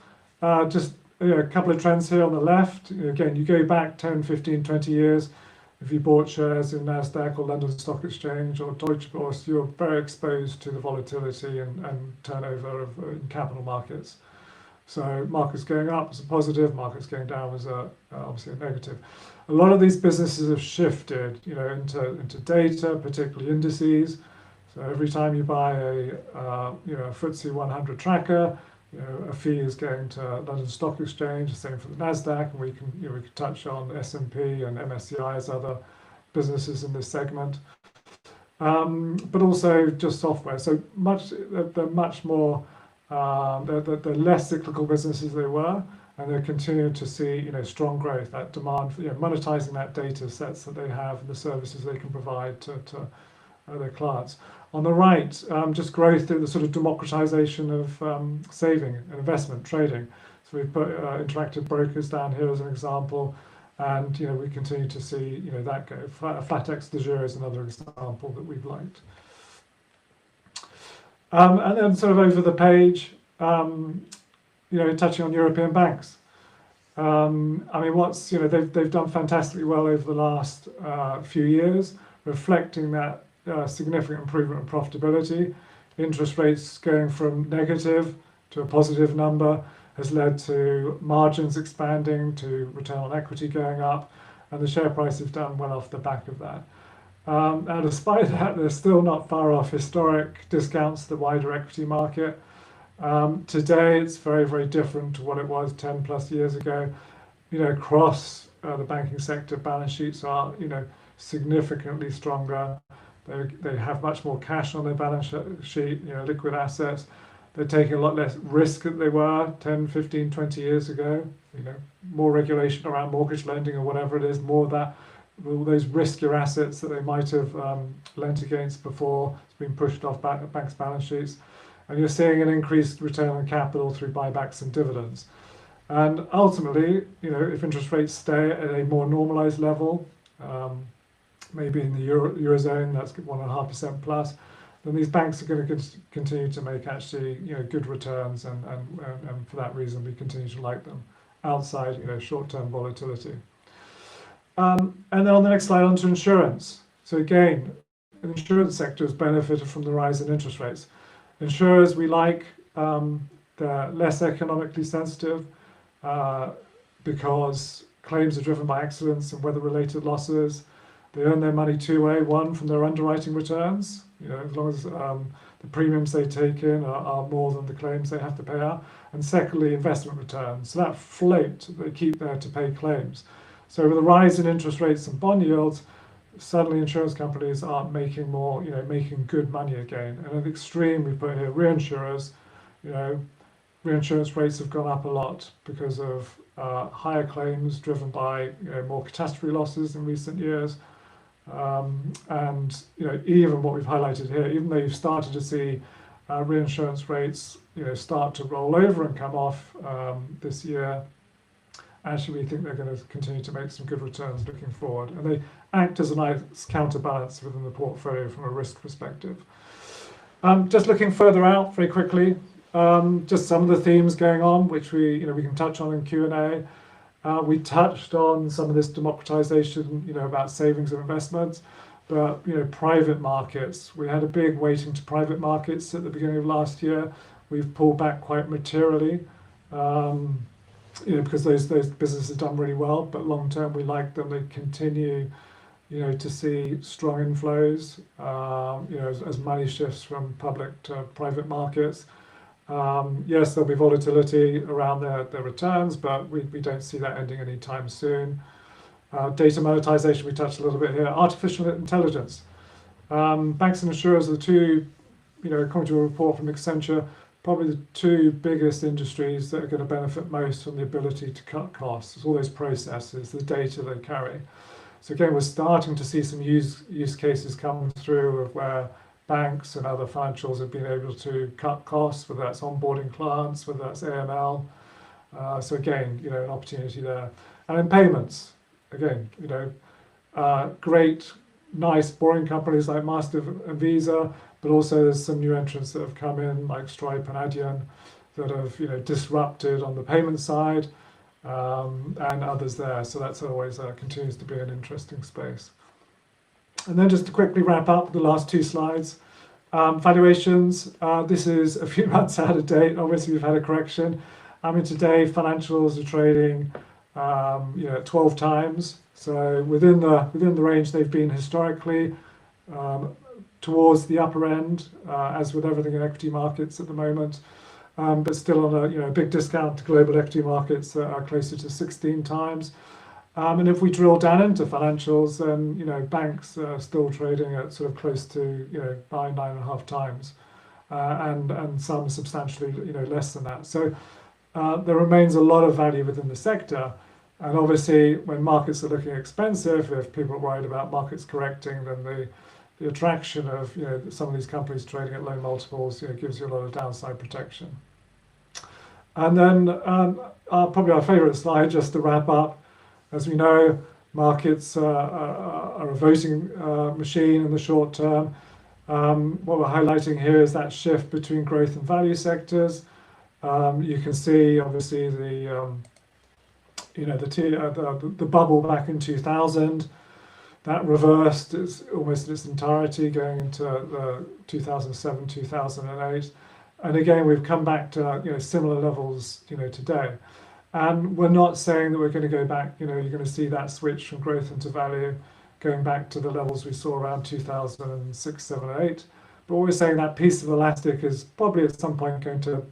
C: just a couple of trends here on the left. Again, you go back 10, 15, 20 years, if you bought shares in NASDAQ or London Stock Exchange or Deutsche Börse, you're very exposed to the volatility and turnover in capital markets. So markets going up was a positive, markets going down was obviously a negative. A lot of these businesses have shifted, into data, particularly indices. So every time you buy a FTSE 100 tracker, a fee is going to London Stock Exchange. Same for the NASDAQ, and we can touch on S&P and MSCI as other businesses in this segment. But also just software. So they're much more. They're less cyclical businesses they were, and they're continuing to see strong growth, that demand for monetizing that data sets that they have and the services they can provide to their clients. On the right, just growth through the sort of democratization of saving and investment trading. So we've put interactive brokers down here as an example, and we continue to see that go. Flatex de jure is another example that we've liked. And then sort of over the page, touching on European banks. I mean, they've done fantastically well over the last few years, reflecting that significant improvement in profitability. Interest rates going from negative to a positive number has led to margins expanding, to return on equity going up, and the share price has done well off the back of that. And despite that, they're still not far off historic discounts to the wider equity market. Today, it's very, very different to what it was 10 plus years ago. Across the banking sector, balance sheets are, significantly stronger. They have much more cash on their balance sheet, liquid assets. They're taking a lot less risk than they were 10, 15, 20 years ago. More regulation around mortgage lending or whatever it is, more of that. All those riskier assets that they might have lent against before, it's been pushed off banks' balance sheets. And you're seeing an increased return on capital through buybacks and dividends. And ultimately, if interest rates stay at a more normalized level, maybe in the Eurozone, that's 1.5% plus, then these banks are going to continue to make actually good returns, and for that reason we continue to like them outside short-term volatility. And then on the next slide, on to insurance. So again, the insurance sector has benefited from the rise in interest rates. Insurers we like, they're less economically sensitive because claims are driven by accidents and weather-related losses. They earn their money two-way, one from their underwriting returns, as long as the premiums they take in are more than the claims they have to pay out, and secondly, investment returns. So that float they keep there to pay claims. So with the rise in interest rates and bond yields, suddenly insurance companies aren't making more, making good money again. And at the extreme, we put here reinsurers. Reinsurance rates have gone up a lot because of higher claims driven by more catastrophe losses in recent years. And even what we've highlighted here, even though you've started to see reinsurance rates start to roll over and come off this year, actually we think they're going to continue to make some good returns looking forward, and they act as a nice counterbalance within the portfolio from a risk perspective. Just looking further out very quickly, just some of the themes going on, which we can touch on in Q&A. We touched on some of this democratization, about savings and investments, but private markets. We had a big weighting to private markets at the beginning of last year. We've pulled back quite materially, because those businesses have done really well. But long term, we like them. They continue, to see strong inflows, as money shifts from public to private markets. Yes, there'll be volatility around their returns, but we don't see that ending anytime soon. Data monetization, we touched a little bit here. Artificial intelligence. Banks and insurers are the two, according to a report from Accenture, probably the two biggest industries that are going to benefit most from the ability to cut costs. It's all those processes, the data they carry. So again, we're starting to see some use cases come through of where banks and other financials have been able to cut costs, whether that's onboarding clients, whether that's AML. So again, an opportunity there. And in payments, again, great, nice, boring companies like Master and Visa, but also there's some new entrants that have come in, like Stripe and Adyen, that have disrupted on the payment side, and others there. So that's always continues to be an interesting space. And then just to quickly wrap up the last two slides, valuations. This is a few months out of date. Obviously, we've had a correction. I mean, today financials are trading, 12 times. So within the range they've been historically, towards the upper end, as with everything in equity markets at the moment, but still on a big discount to global equity markets that are closer to 16 times. And if we drill down into financials, then banks are still trading at sort of close to 9.5 times, and some substantially less than that. So there remains a lot of value within the sector. And obviously, when markets are looking expensive, if people are worried about markets correcting, then the attraction of some of these companies trading at low multiples gives you a lot of downside protection. And then probably our favorite slide, just to wrap up. As we know, markets are a voting machine in the short term. What we're highlighting here is that shift between growth and value sectors. You can see, obviously, the bubble back in 2000 that reversed almost in its entirety going into 2007, 2008, and again we've come back to similar levels today. And we're not saying that we're going to go back. You're going to see that switch from growth into value, going back to the levels we saw around 2006, 7, 8. But what we're saying, that piece of elastic is probably at some point going to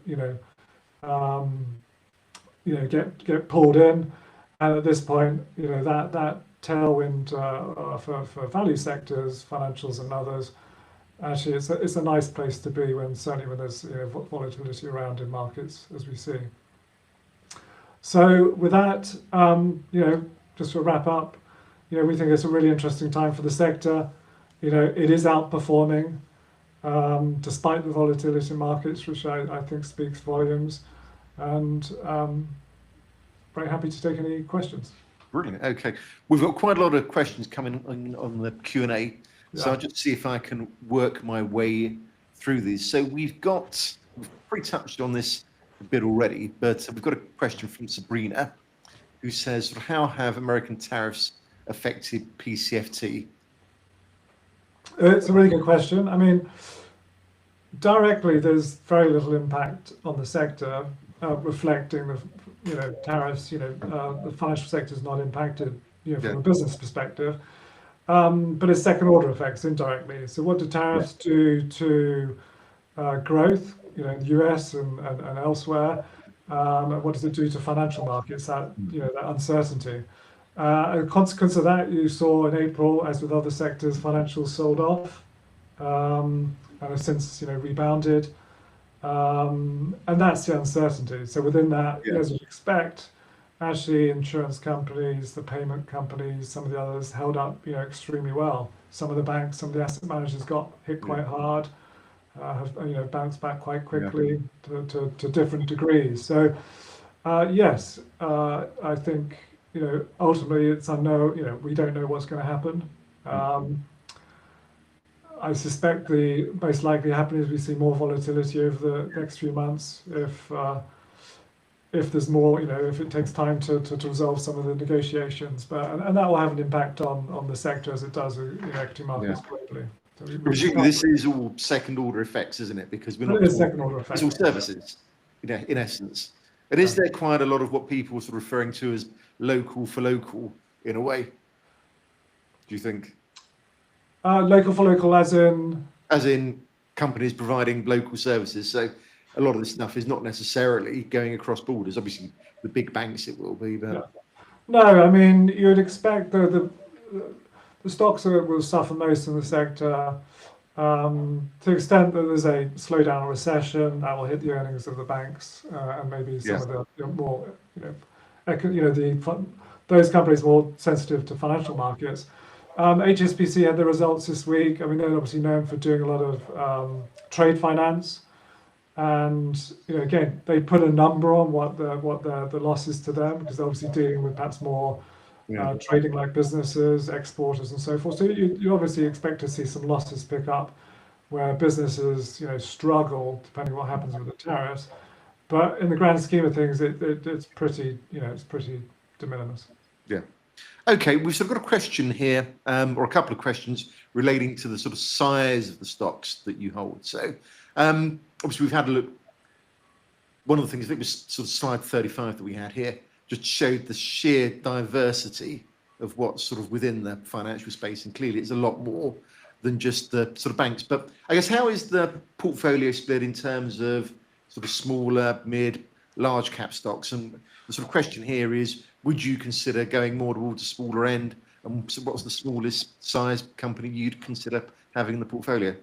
C: get pulled in, and at this point, that tailwind for value sectors, financials and others, actually it's a nice place to be certainly when there's volatility around in markets, as we see. So with that, just to wrap up, we think it's a really interesting time for the sector. It is outperforming despite the volatility in markets, which I think speaks volumes. And very happy to take any questions.
A: Brilliant. Okay, we've got quite a lot of questions coming on the Q&A, so I'll just see if I can work my way through these. So we've pretty touched on this a bit already, but we've got a question from Sabrina, who says, how have American tariffs affected PCFT?
C: It's a really good question. I mean, directly, there's very little impact on the sector, reflecting the tariffs. The financial sector is not impacted, from a business perspective, but it's second order effects indirectly. So what do tariffs do to growth, in the US and elsewhere? And what does it do to financial markets? That uncertainty. A consequence of that, you saw in April, as with other sectors, financials sold off, and have since rebounded. And that's the uncertainty. So within that, as you'd expect, actually insurance companies, the payment companies, some of the others held up extremely well. Some of the banks, some of the asset managers got hit quite hard, have bounced back quite quickly to different degrees. So yes, I think ultimately it's unknown. We don't know what's going to happen. I suspect the most likely happening is we see more volatility over the next few months if there's more, if it takes time to resolve some of the negotiations. But and that will have an impact on the sector as it does with equity markets globally. So
A: Presumably this is all second order effects, isn't it? Because we're not
C: second order effects.
A: It's all services, in essence. And is there quite a lot of what people are referring to as local for local in a way? Do you think?
C: Local for local, as in
A: companies providing local services. So a lot of this stuff is not necessarily going across borders. Obviously, the big banks it will be, but
C: no. I mean, you would expect the stocks will suffer most in the sector. To the extent that there's a slowdown or recession, that will hit the earnings of the banks and maybe some of the more, those companies more sensitive to financial markets. HSBC had the results this week. I mean, they're obviously known for doing a lot of trade finance, and again, they put a number on what the loss is to them, because they're obviously dealing with perhaps more trading like businesses, exporters, and so forth. So you obviously expect to see some losses pick up where businesses struggle depending on what happens with the tariffs. But in the grand scheme of things, it's pretty de minimis.
A: Yeah. Okay, we've sort of got a question here, or a couple of questions relating to the sort of size of the stocks that you hold. So, obviously, we've had a look. One of the things, I think, was sort of slide 35 that we had here, just showed the sheer diversity of what's sort of within the financial space, and clearly, it's a lot more than just the sort of banks. But I guess, how is the portfolio split in terms of sort of smaller, mid, large cap stocks? And the sort of question here is, would you consider going more towards the smaller end? And so what's the smallest size company you'd consider having in the portfolio?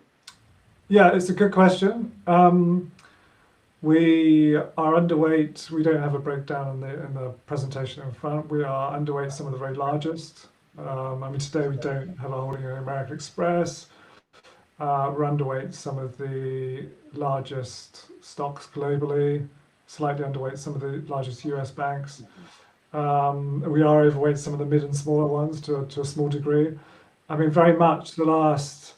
C: Yeah, it's a good question. We are underweight. We don't have a breakdown in the presentation in front. We are underweight some of the very largest. I mean, today we don't have a holding in American Express. We're underweight some of the largest stocks globally, slightly underweight some of the largest US banks. We are overweight some of the mid and smaller ones to a small degree. I mean, very much the last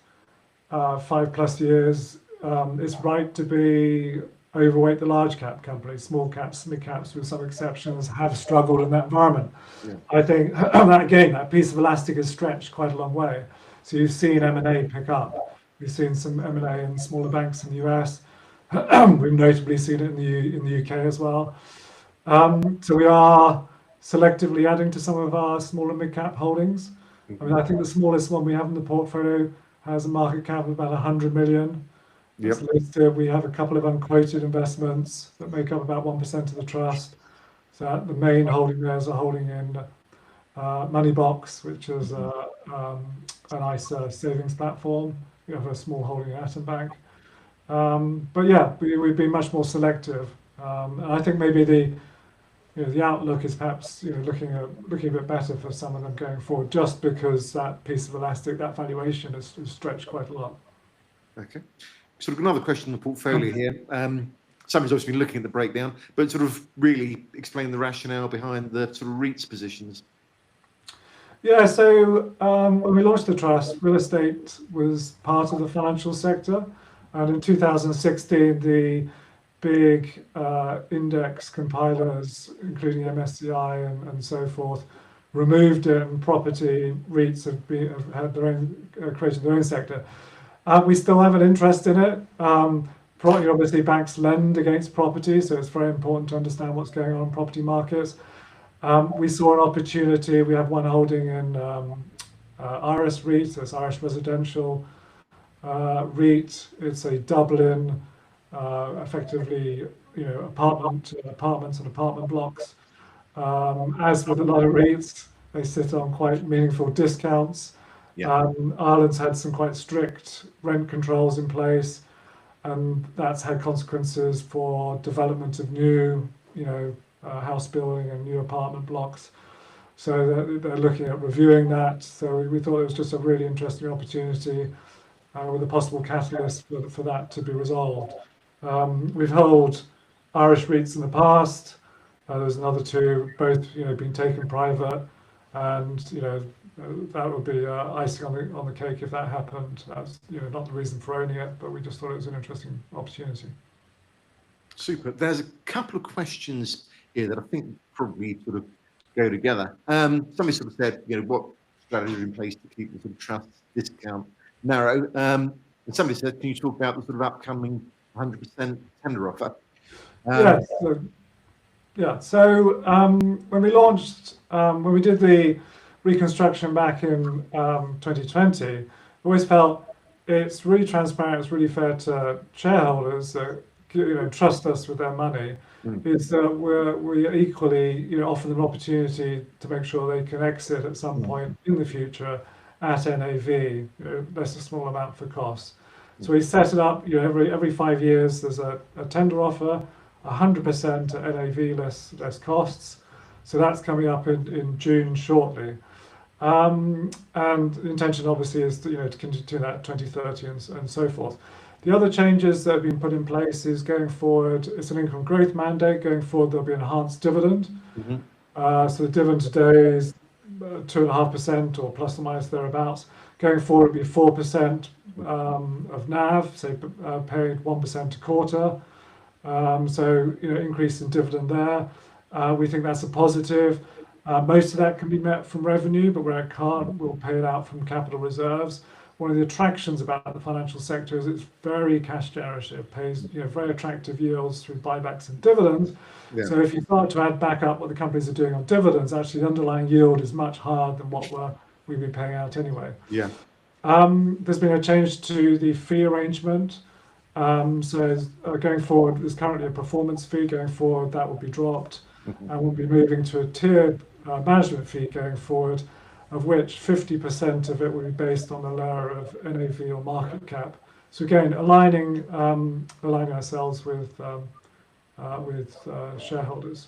C: 5+ years, it's right to be overweight the large cap companies. Small caps, mid caps, with some exceptions, have struggled in that environment. Yeah. I think that, again, that piece of elastic is stretched quite a long way. So you've seen M&A pick up. We've seen some M&A in smaller banks in the US. We've notably seen it in the UK as well. So we are selectively adding to some of our smaller mid-cap holdings. I mean, I think the smallest one we have in the portfolio has a market cap of about 100 million. Yep. Listed. We have a couple of unquoted investments that make up about 1% of the trust. So the main holding there is a holding in Moneybox, which is an ISA savings platform. We have a small holding in Atom Bank. But yeah, we've been much more selective. And I think maybe the outlook is perhaps looking a bit better for some of them going forward, just because that piece of elastic, that valuation is stretched quite a lot.
A: Okay. Sort of another question on the portfolio here. Somebody's obviously been looking at the breakdown, but sort of really explain the rationale behind the sort of REITs positions.
C: Yeah, so when we launched the trust, real estate was part of the financial sector. And in 2016, the big index compilers, including MSCI and so forth, removed it, and property REITs have had their own, created their own sector. We still have an interest in it. Obviously, banks lend against property, so it's very important to understand what's going on in property markets. We saw an opportunity. We have one holding in Iris REIT, so it's Irish Residential REIT. It's a Dublin, effectively, apartments and apartment blocks. As with a lot of REITs, they sit on quite meaningful discounts. Yeah. Ireland's had some quite strict rent controls in place, and that's had consequences for development of new, house building and new apartment blocks. So they're looking at reviewing that. So we thought it was just a really interesting opportunity with a possible catalyst for that to be resolved. We've held Irish REITs in the past. There's another two, both being taken private, and that would be icing on the cake if that happened. That's not the reason for owning it, but we just thought it was an interesting opportunity.
A: Super. There's a couple of questions here that I think probably sort of go together. Somebody sort of said, what strategy is in place to keep the sort of trust discount narrow? And somebody said, can you talk about the sort of upcoming 100% tender offer?
C: So when we launched, when we did the reconstruction back in 2020, we always felt it's really transparent, it's really fair to shareholders that trust us with their money. Is that we equally offer them an opportunity to make sure they can exit at some point in the future at NAV, less a small amount for costs. So we set it up. Every 5 years there's a tender offer, 100% at NAV less costs. So that's coming up in June shortly. And the intention obviously is to, to continue that 2030 and so forth. The other changes that have been put in place is going forward, it's an income growth mandate. Going forward, there'll be enhanced dividend.
A: Mhm.
C: So the dividend today is 2.5% or plus or minus thereabouts. Going forward, it'll be 4% of NAV, say paid 1% a quarter. So increase in dividend there. We think that's a positive. Most of that can be met from revenue, but where it can't, we'll pay it out from capital reserves. One of the attractions about the financial sector is it's very cash generative, pays very attractive yields through buybacks and dividends.
A: Yeah.
C: So if you start to add back up what the companies are doing on dividends, actually the underlying yield is much higher than what we've been paying out anyway.
A: Yeah.
C: There's been a change to the fee arrangement. So going forward, there's currently a performance fee. Going forward, that will be dropped, and we'll be moving to a tiered management fee going forward, of which 50% of it will be based on the layer of NAV or market cap. So again, aligning ourselves with shareholders.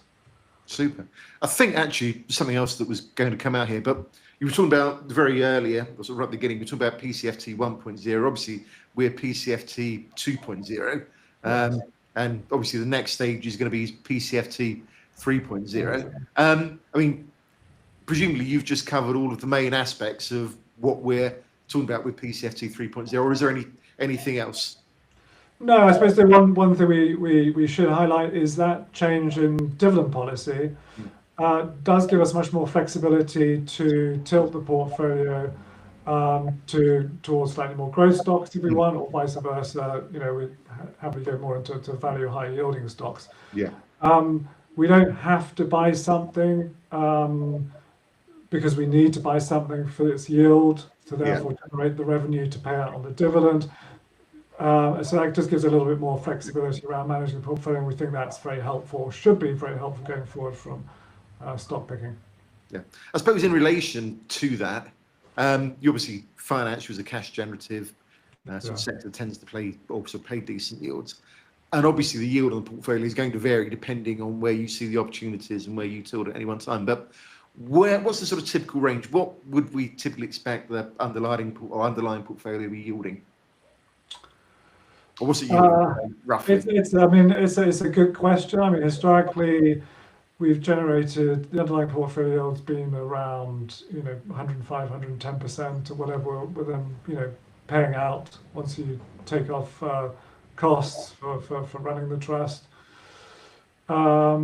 A: Super. I think actually something else that was going to come out here, but you were talking about very earlier, or sort of right at the beginning, you were talking about PCFT 1.0. Obviously, we're PCFT 2.0. And obviously the next stage is going to be PCFT 3.0. I mean, presumably you've just covered all of the main aspects of what we're talking about with PCFT 3.0, or is there anything else?
C: No, I suppose the one thing we should highlight is that change in dividend policy does give us much more flexibility to tilt the portfolio towards slightly more growth stocks if we want, or vice versa. We happily go more into value high yielding stocks.
A: Yeah.
C: We don't have to buy something because we need to buy something for its yield, to therefore generate the revenue to pay out on the dividend. So that just gives a little bit more flexibility around managing the portfolio, and we think that's very helpful, should be very helpful going forward from stock picking. Yeah.
A: I suppose in relation to that, you obviously financials are cash generative, sort of sector tends to also pay decent yields. And obviously the yield on the portfolio is going to vary depending on where you see the opportunities and where you tilt at any one time. But what's the sort of typical range? What would we typically expect the underlying portfolio to be yielding? Or what's it yielding roughly?
C: It's a good question. I mean, historically, we've generated, the underlying portfolio has been around 105, 110% or whatever, with them paying out once you take off costs for running the trust. That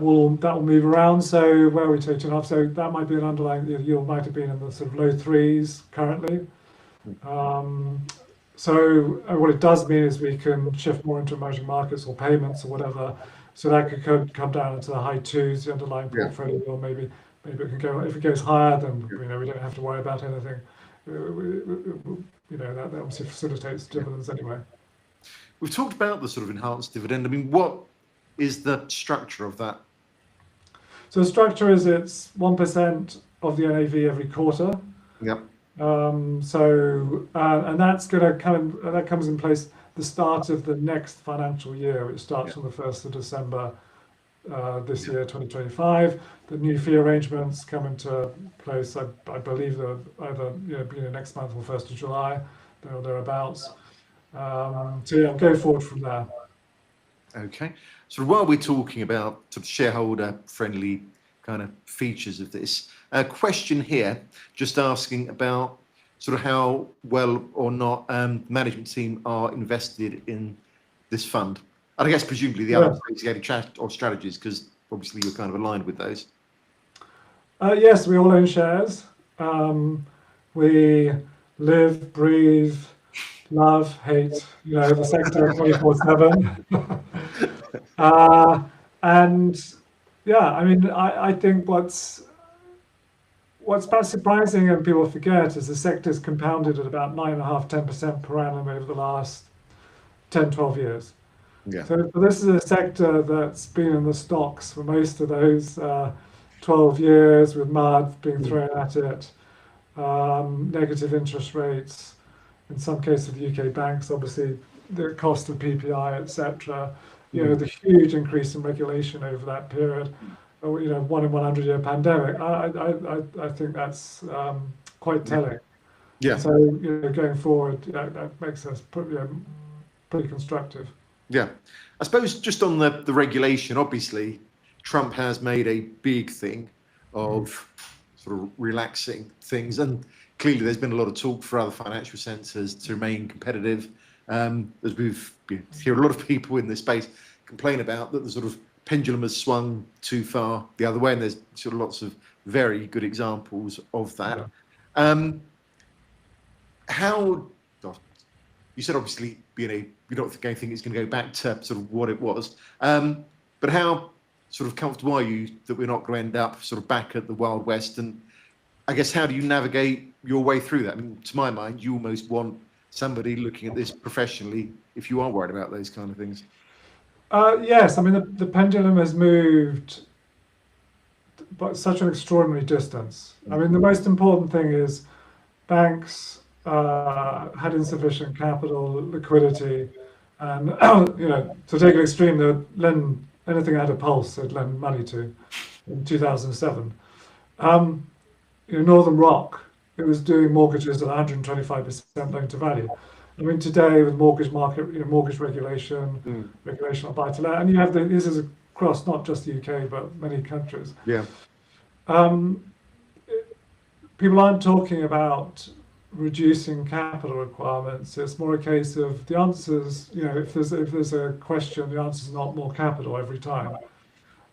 C: will move around. So where are we taking off? So that might be an underlying yield might have been in the sort of low threes currently. So what it does mean is we can shift more into emerging markets or payments or whatever. So that could come down into the high twos, the underlying portfolio, or maybe it can go. If it goes higher, then we don't have to worry about anything. That obviously facilitates dividends anyway.
A: We've talked about the sort of enhanced dividend. I mean, what is the structure of that?
C: So the structure is it's 1% of the NAV every quarter.
A: Yep.
C: And that's going to that comes in place the start of the next financial year, which starts on the 1st of December this year, 2025. The new fee arrangements come into place, I believe, either beginning next month or 1st of July, or thereabouts. So go forward from there.
A: Okay. So while we're talking about sort of shareholder-friendly kind of features of this, a question here, just asking about sort of how well or not the management team are invested in this fund. And I guess presumably the other sophisticated or strategies, because obviously you're kind of aligned with those.
C: Yes, we all own shares. We live, breathe, love, hate, the sector 24/7. And I mean, I think what's perhaps surprising and people forget is the sector's compounded at about 9.5%, 10% per annum over the last 10, 12 years. Yeah. So this is a sector that's been in the stocks for most of those 12 years, with mud being thrown at it, negative interest rates, in some cases the UK banks, obviously the cost of PPI, etc. The huge increase in regulation over that period. 1 in 100-year pandemic. I think that's quite telling.
A: Yeah.
C: So going forward, that makes us pretty constructive.
A: Yeah. I suppose just on the regulation, obviously, Trump has made a big thing of sort of relaxing things, and clearly there's been a lot of talk for other financial centres to remain competitive. As we've hear a lot of people in this space complain about that the sort of pendulum has swung too far the other way, and there's sort of lots of very good examples of that.
C: Yeah.
A: How you said obviously you don't think anything is going to go back to sort of what it was, but how sort of comfortable are you that we're not going to end up sort of back at the Wild West? And I guess how do you navigate your way through that? I mean, to my mind, you almost want somebody looking at this professionally if you are worried about those kind of things.
C: Yes, I mean the pendulum has moved by such an extraordinary distance. I mean, the most important thing is banks had insufficient capital, liquidity, and to take an extreme, they'd lend anything that had a pulse, they'd lend money to. In 2007, Northern Rock, it was doing mortgages at 125% loan to value. I mean, today with mortgage market, mortgage regulation, regulation on buy-to-let, and you have this is across not just the UK but many countries.
A: Yeah.
C: People aren't talking about reducing capital requirements. It's more a case of the answers. If there's a question, the answer is not more capital every time.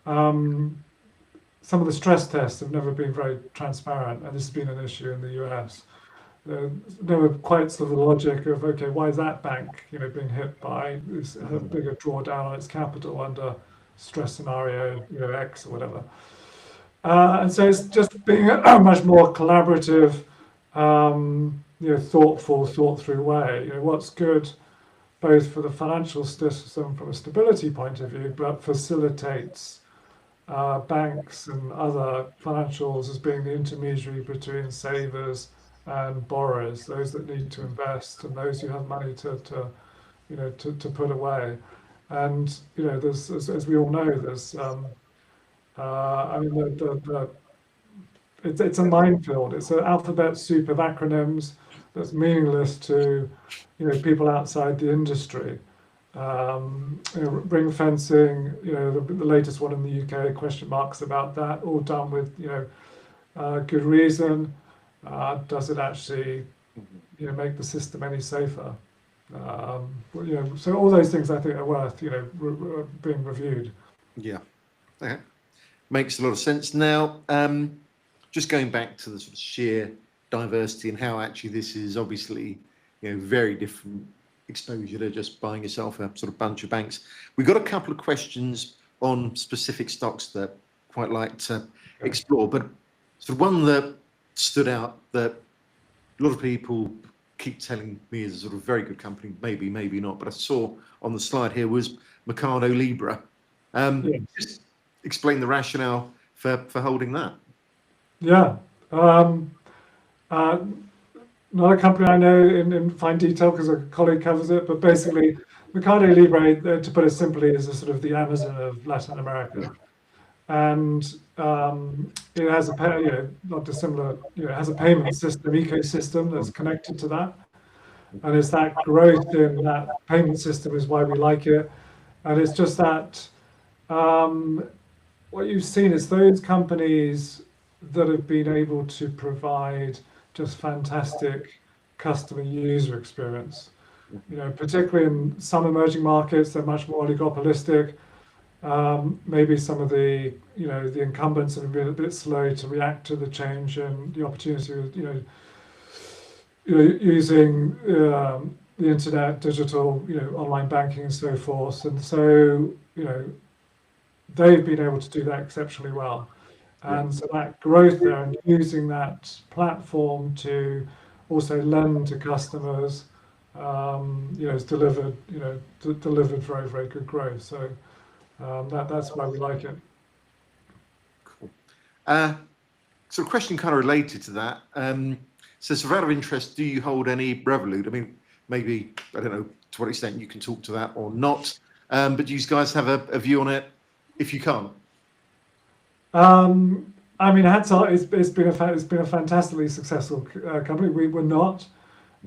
C: Some of the stress tests have never been very transparent, and this has been an issue in the US. Never quite sort of the logic of, okay, why is that bank being hit by a bigger drawdown on its capital under stress scenario X or whatever. And so it's just being a much more collaborative, thoughtful, thought through way. What's good both for the financial system from a stability point of view, but facilitates banks and other financials as being the intermediary between savers and borrowers, those that need to invest and those who have money to put away. And there's, as we all know, there's I mean it's a minefield. It's an alphabet soup of acronyms that's meaningless to people outside the industry. Ring fencing, the latest one in the UK, question marks about that, all done with good reason. Does it actually make the system any safer? So all those things I think are worth being reviewed.
A: Yeah, okay. Makes a lot of sense. Now, just going back to the sort of sheer diversity and how actually this is obviously very different exposure to just buying yourself a sort of bunch of banks. We've got a couple of questions on specific stocks that I'd quite like to explore, but sort of one that stood out that a lot of people keep telling me is a sort of very good company, maybe not, but I saw on the slide here was Mercado Libre. Just explain the rationale for holding that. Yeah.
C: Not a company I know in fine detail because a colleague covers it, but basically Mercado Libre, to put it simply, is a sort of the Amazon of Latin America. And it has not dissimilar, it has a payment system, ecosystem that's connected to that. And it's that growth in that payment system is why we like it. And it's just that what you've seen is those companies that have been able to provide just fantastic customer user experience. Particularly in some emerging markets, they're much more oligopolistic. Maybe some of the the incumbents have been a bit slow to react to the change and the opportunity of using the internet, digital, online banking and so forth. And so they've been able to do that exceptionally well. And so that growth there and using that platform to also lend to customers, has delivered very, very good growth. So that's why we like it.
A: Cool. So a question kind of related to that. So sort of out of interest, do you hold any Revolut? I mean, maybe, I don't know to what extent you can talk to that or not, but do you guys have a view on it if you can't?
C: I mean, hats off. It's been a fantastically successful company. We were not.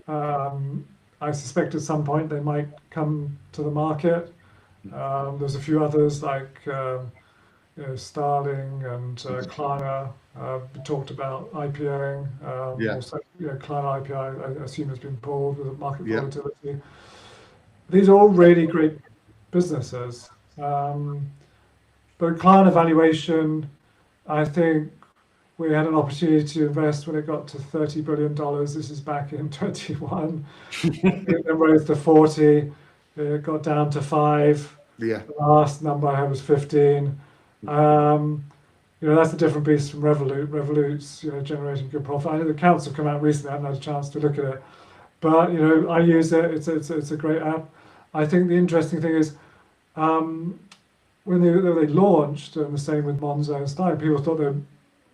C: I suspect at some point they might come to the market. There's a few others like Starling and Klarna talked about IPOing.
A: Yeah.
C: Also, Klarna IPO, I assume has been pulled with the market
A: Yeah.
C: volatility. These are all really great businesses. But Klarna valuation, I think we had an opportunity to invest when it got to $30 billion. This is back in 21. It then rose to 40. It got down to 5.
A: Yeah.
C: The last number I had was 15. That's a different beast from Revolut. Revolut's, generating good profit. I know the accounts have come out recently. I haven't had a chance to look at it, but I use it. It's a great app. I think the interesting thing is when they launched, and the same with Monzo and Stein, people thought they'd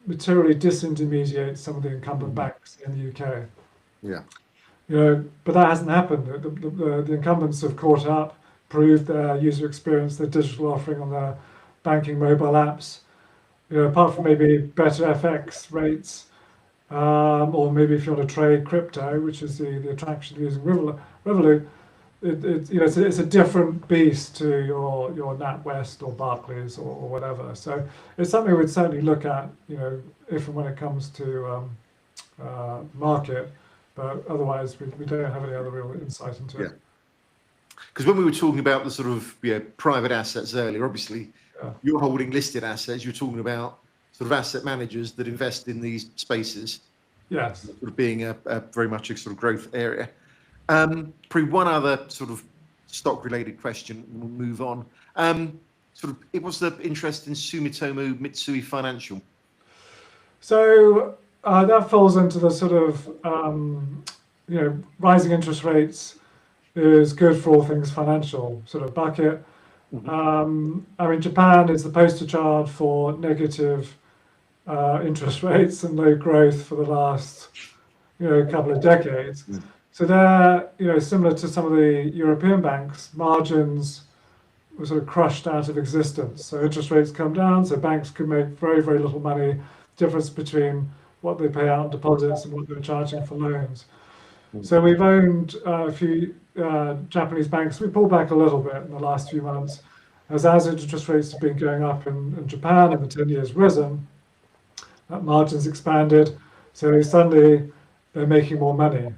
C: materially disintermediate some of the incumbent banks in the UK.
A: Yeah.
C: But that hasn't happened. The incumbents have caught up, proved their user experience, their digital offering on their banking mobile apps. Apart from maybe better FX rates, or maybe if you want to trade crypto, which is the attraction of using Revolut, it's a different beast to your NatWest or Barclays or whatever. So it's something we'd certainly look at, if and when it comes to market. But otherwise, we don't have any other real insight into it.
A: Because when we were talking about the sort of private assets earlier, obviously you're holding listed assets. You're talking about sort of asset managers that invest in these spaces.
C: Yes.
A: Sort of being a very much a sort of growth area. Probably one other sort of stock-related question. We'll move on. It was the interest in Sumitomo Mitsui Financial.
C: So that falls into the sort of rising interest rates is good for all things financial sort of bucket. Japan is the poster child for negative interest rates and low growth for the last couple of decades. So they're similar to some of the European banks. Margins were sort of crushed out of existence. So interest rates come down, so banks can make very, very little money. Difference between what they pay out in deposits and what they're charging for loans. So we've owned a few Japanese banks. We pulled back a little bit in the last few months as interest rates have been going up in Japan and the 10 years risen, margins expanded. So suddenly they're making more money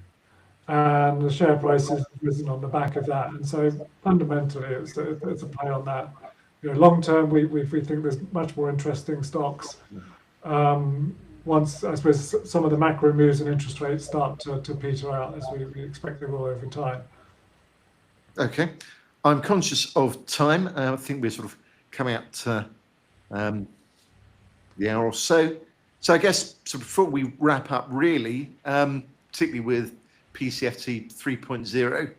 C: and the share prices have risen on the back of that. And so fundamentally it's a play on that. Long term, we think there's much more interesting stocks. Once, I suppose, some of the macro moves and interest rates start to peter out, as we expect they will over time.
A: Okay. I'm conscious of time. I think we're sort of coming out to the hour or so. So I guess sort of before we wrap up, really, particularly with PCFT 3.0,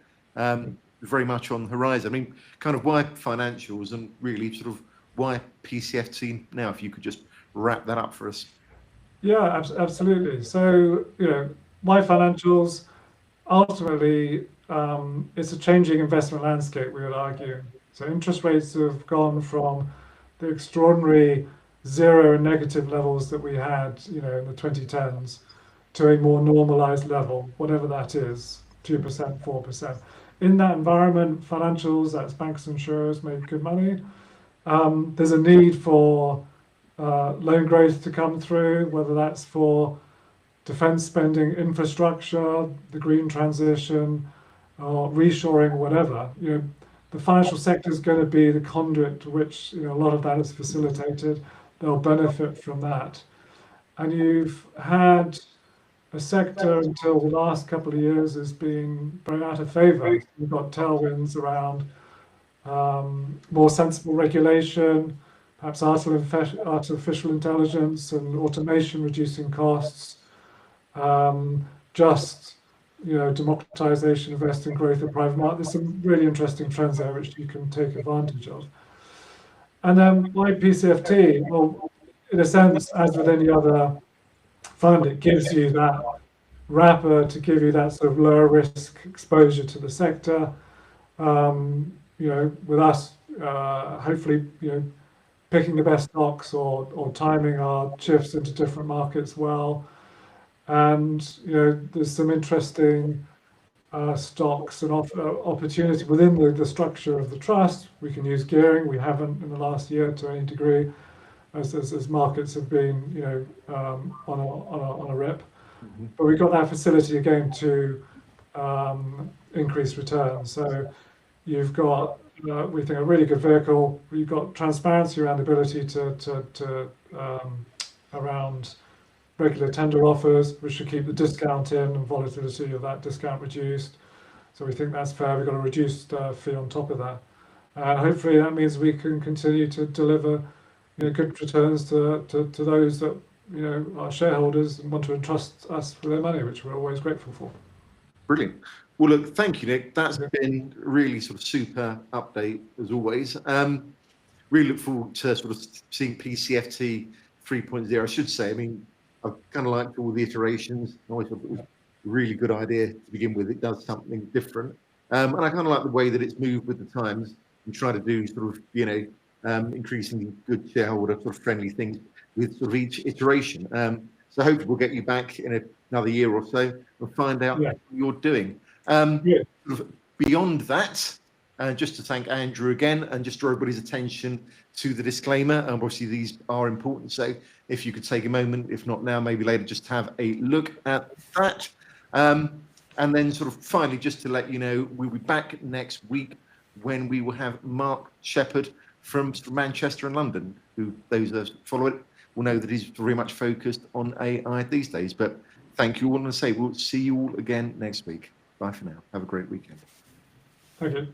A: very much on the horizon. I mean, kind of why financials and really sort of why PCFT now, if you could just wrap that up for us.
C: Yeah, absolutely. So, why financials? Ultimately, it's a changing investment landscape, we would argue. So interest rates have gone from the extraordinary zero and negative levels that we had, in the 2010s to a more normalized level, whatever that is, 2%, 4%. In that environment, financials, that's banks and insurers, make good money. There's a need for loan growth to come through, whether that's for defense spending, infrastructure, the green transition, or reshoring, whatever. The financial sector is going to be the conduit to which a lot of that is facilitated. They'll benefit from that. And you've had a sector until the last couple of years is being very out of favor. You've got tailwinds around more sensible regulation, perhaps artificial intelligence and automation reducing costs, democratization, investing, growth of private market. There's some really interesting trends there which you can take advantage of. And then why PCFT? Well, in a sense, as with any other fund, it gives you that wrapper to give you that sort of lower risk exposure to the sector. With us, hopefully, picking the best stocks or timing our shifts into different markets well. And there's some interesting stocks and opportunity within the structure of the trust. We can use gearing. We haven't in the last year to any degree, as markets have been on a rip.
A: Mhm.
C: But we've got that facility again to increase returns. So you've got, we think, a really good vehicle. You've got transparency around the ability to around regular tender offers, which should keep the discount in and volatility of that discount reduced. So we think that's fair. We've got a reduced fee on top of that. And hopefully that means we can continue to deliver good returns to those that are shareholders and want to entrust us with their money, which we're always grateful for.
A: Brilliant. Well, look, thank you, Nick. That's been really sort of super update as always. Really look forward to sort of seeing PCFT 3.0. I should say, I mean, I've kind of liked all the iterations. I always thought it was a really good idea to begin with. It does something different. And I kind of like the way that it's moved with the times and try to do sort of, increasingly good shareholder sort of friendly things with sort of each iteration. So hopefully we'll get you back in another year or so and find out what you're doing. Sort of beyond that, just to thank Andrew again and just draw everybody's attention to the disclaimer. Obviously these are important. So if you could take a moment, if not now, maybe later, just have a look at that. And then sort of finally, just to let you know, we'll be back next week when we will have Mark Shepherd from Manchester and London, who those that follow it will know that he's very much focused on AI these days. But thank you all, and say we'll see you all again next week. Bye for now. Have a great weekend.
C: Thank you.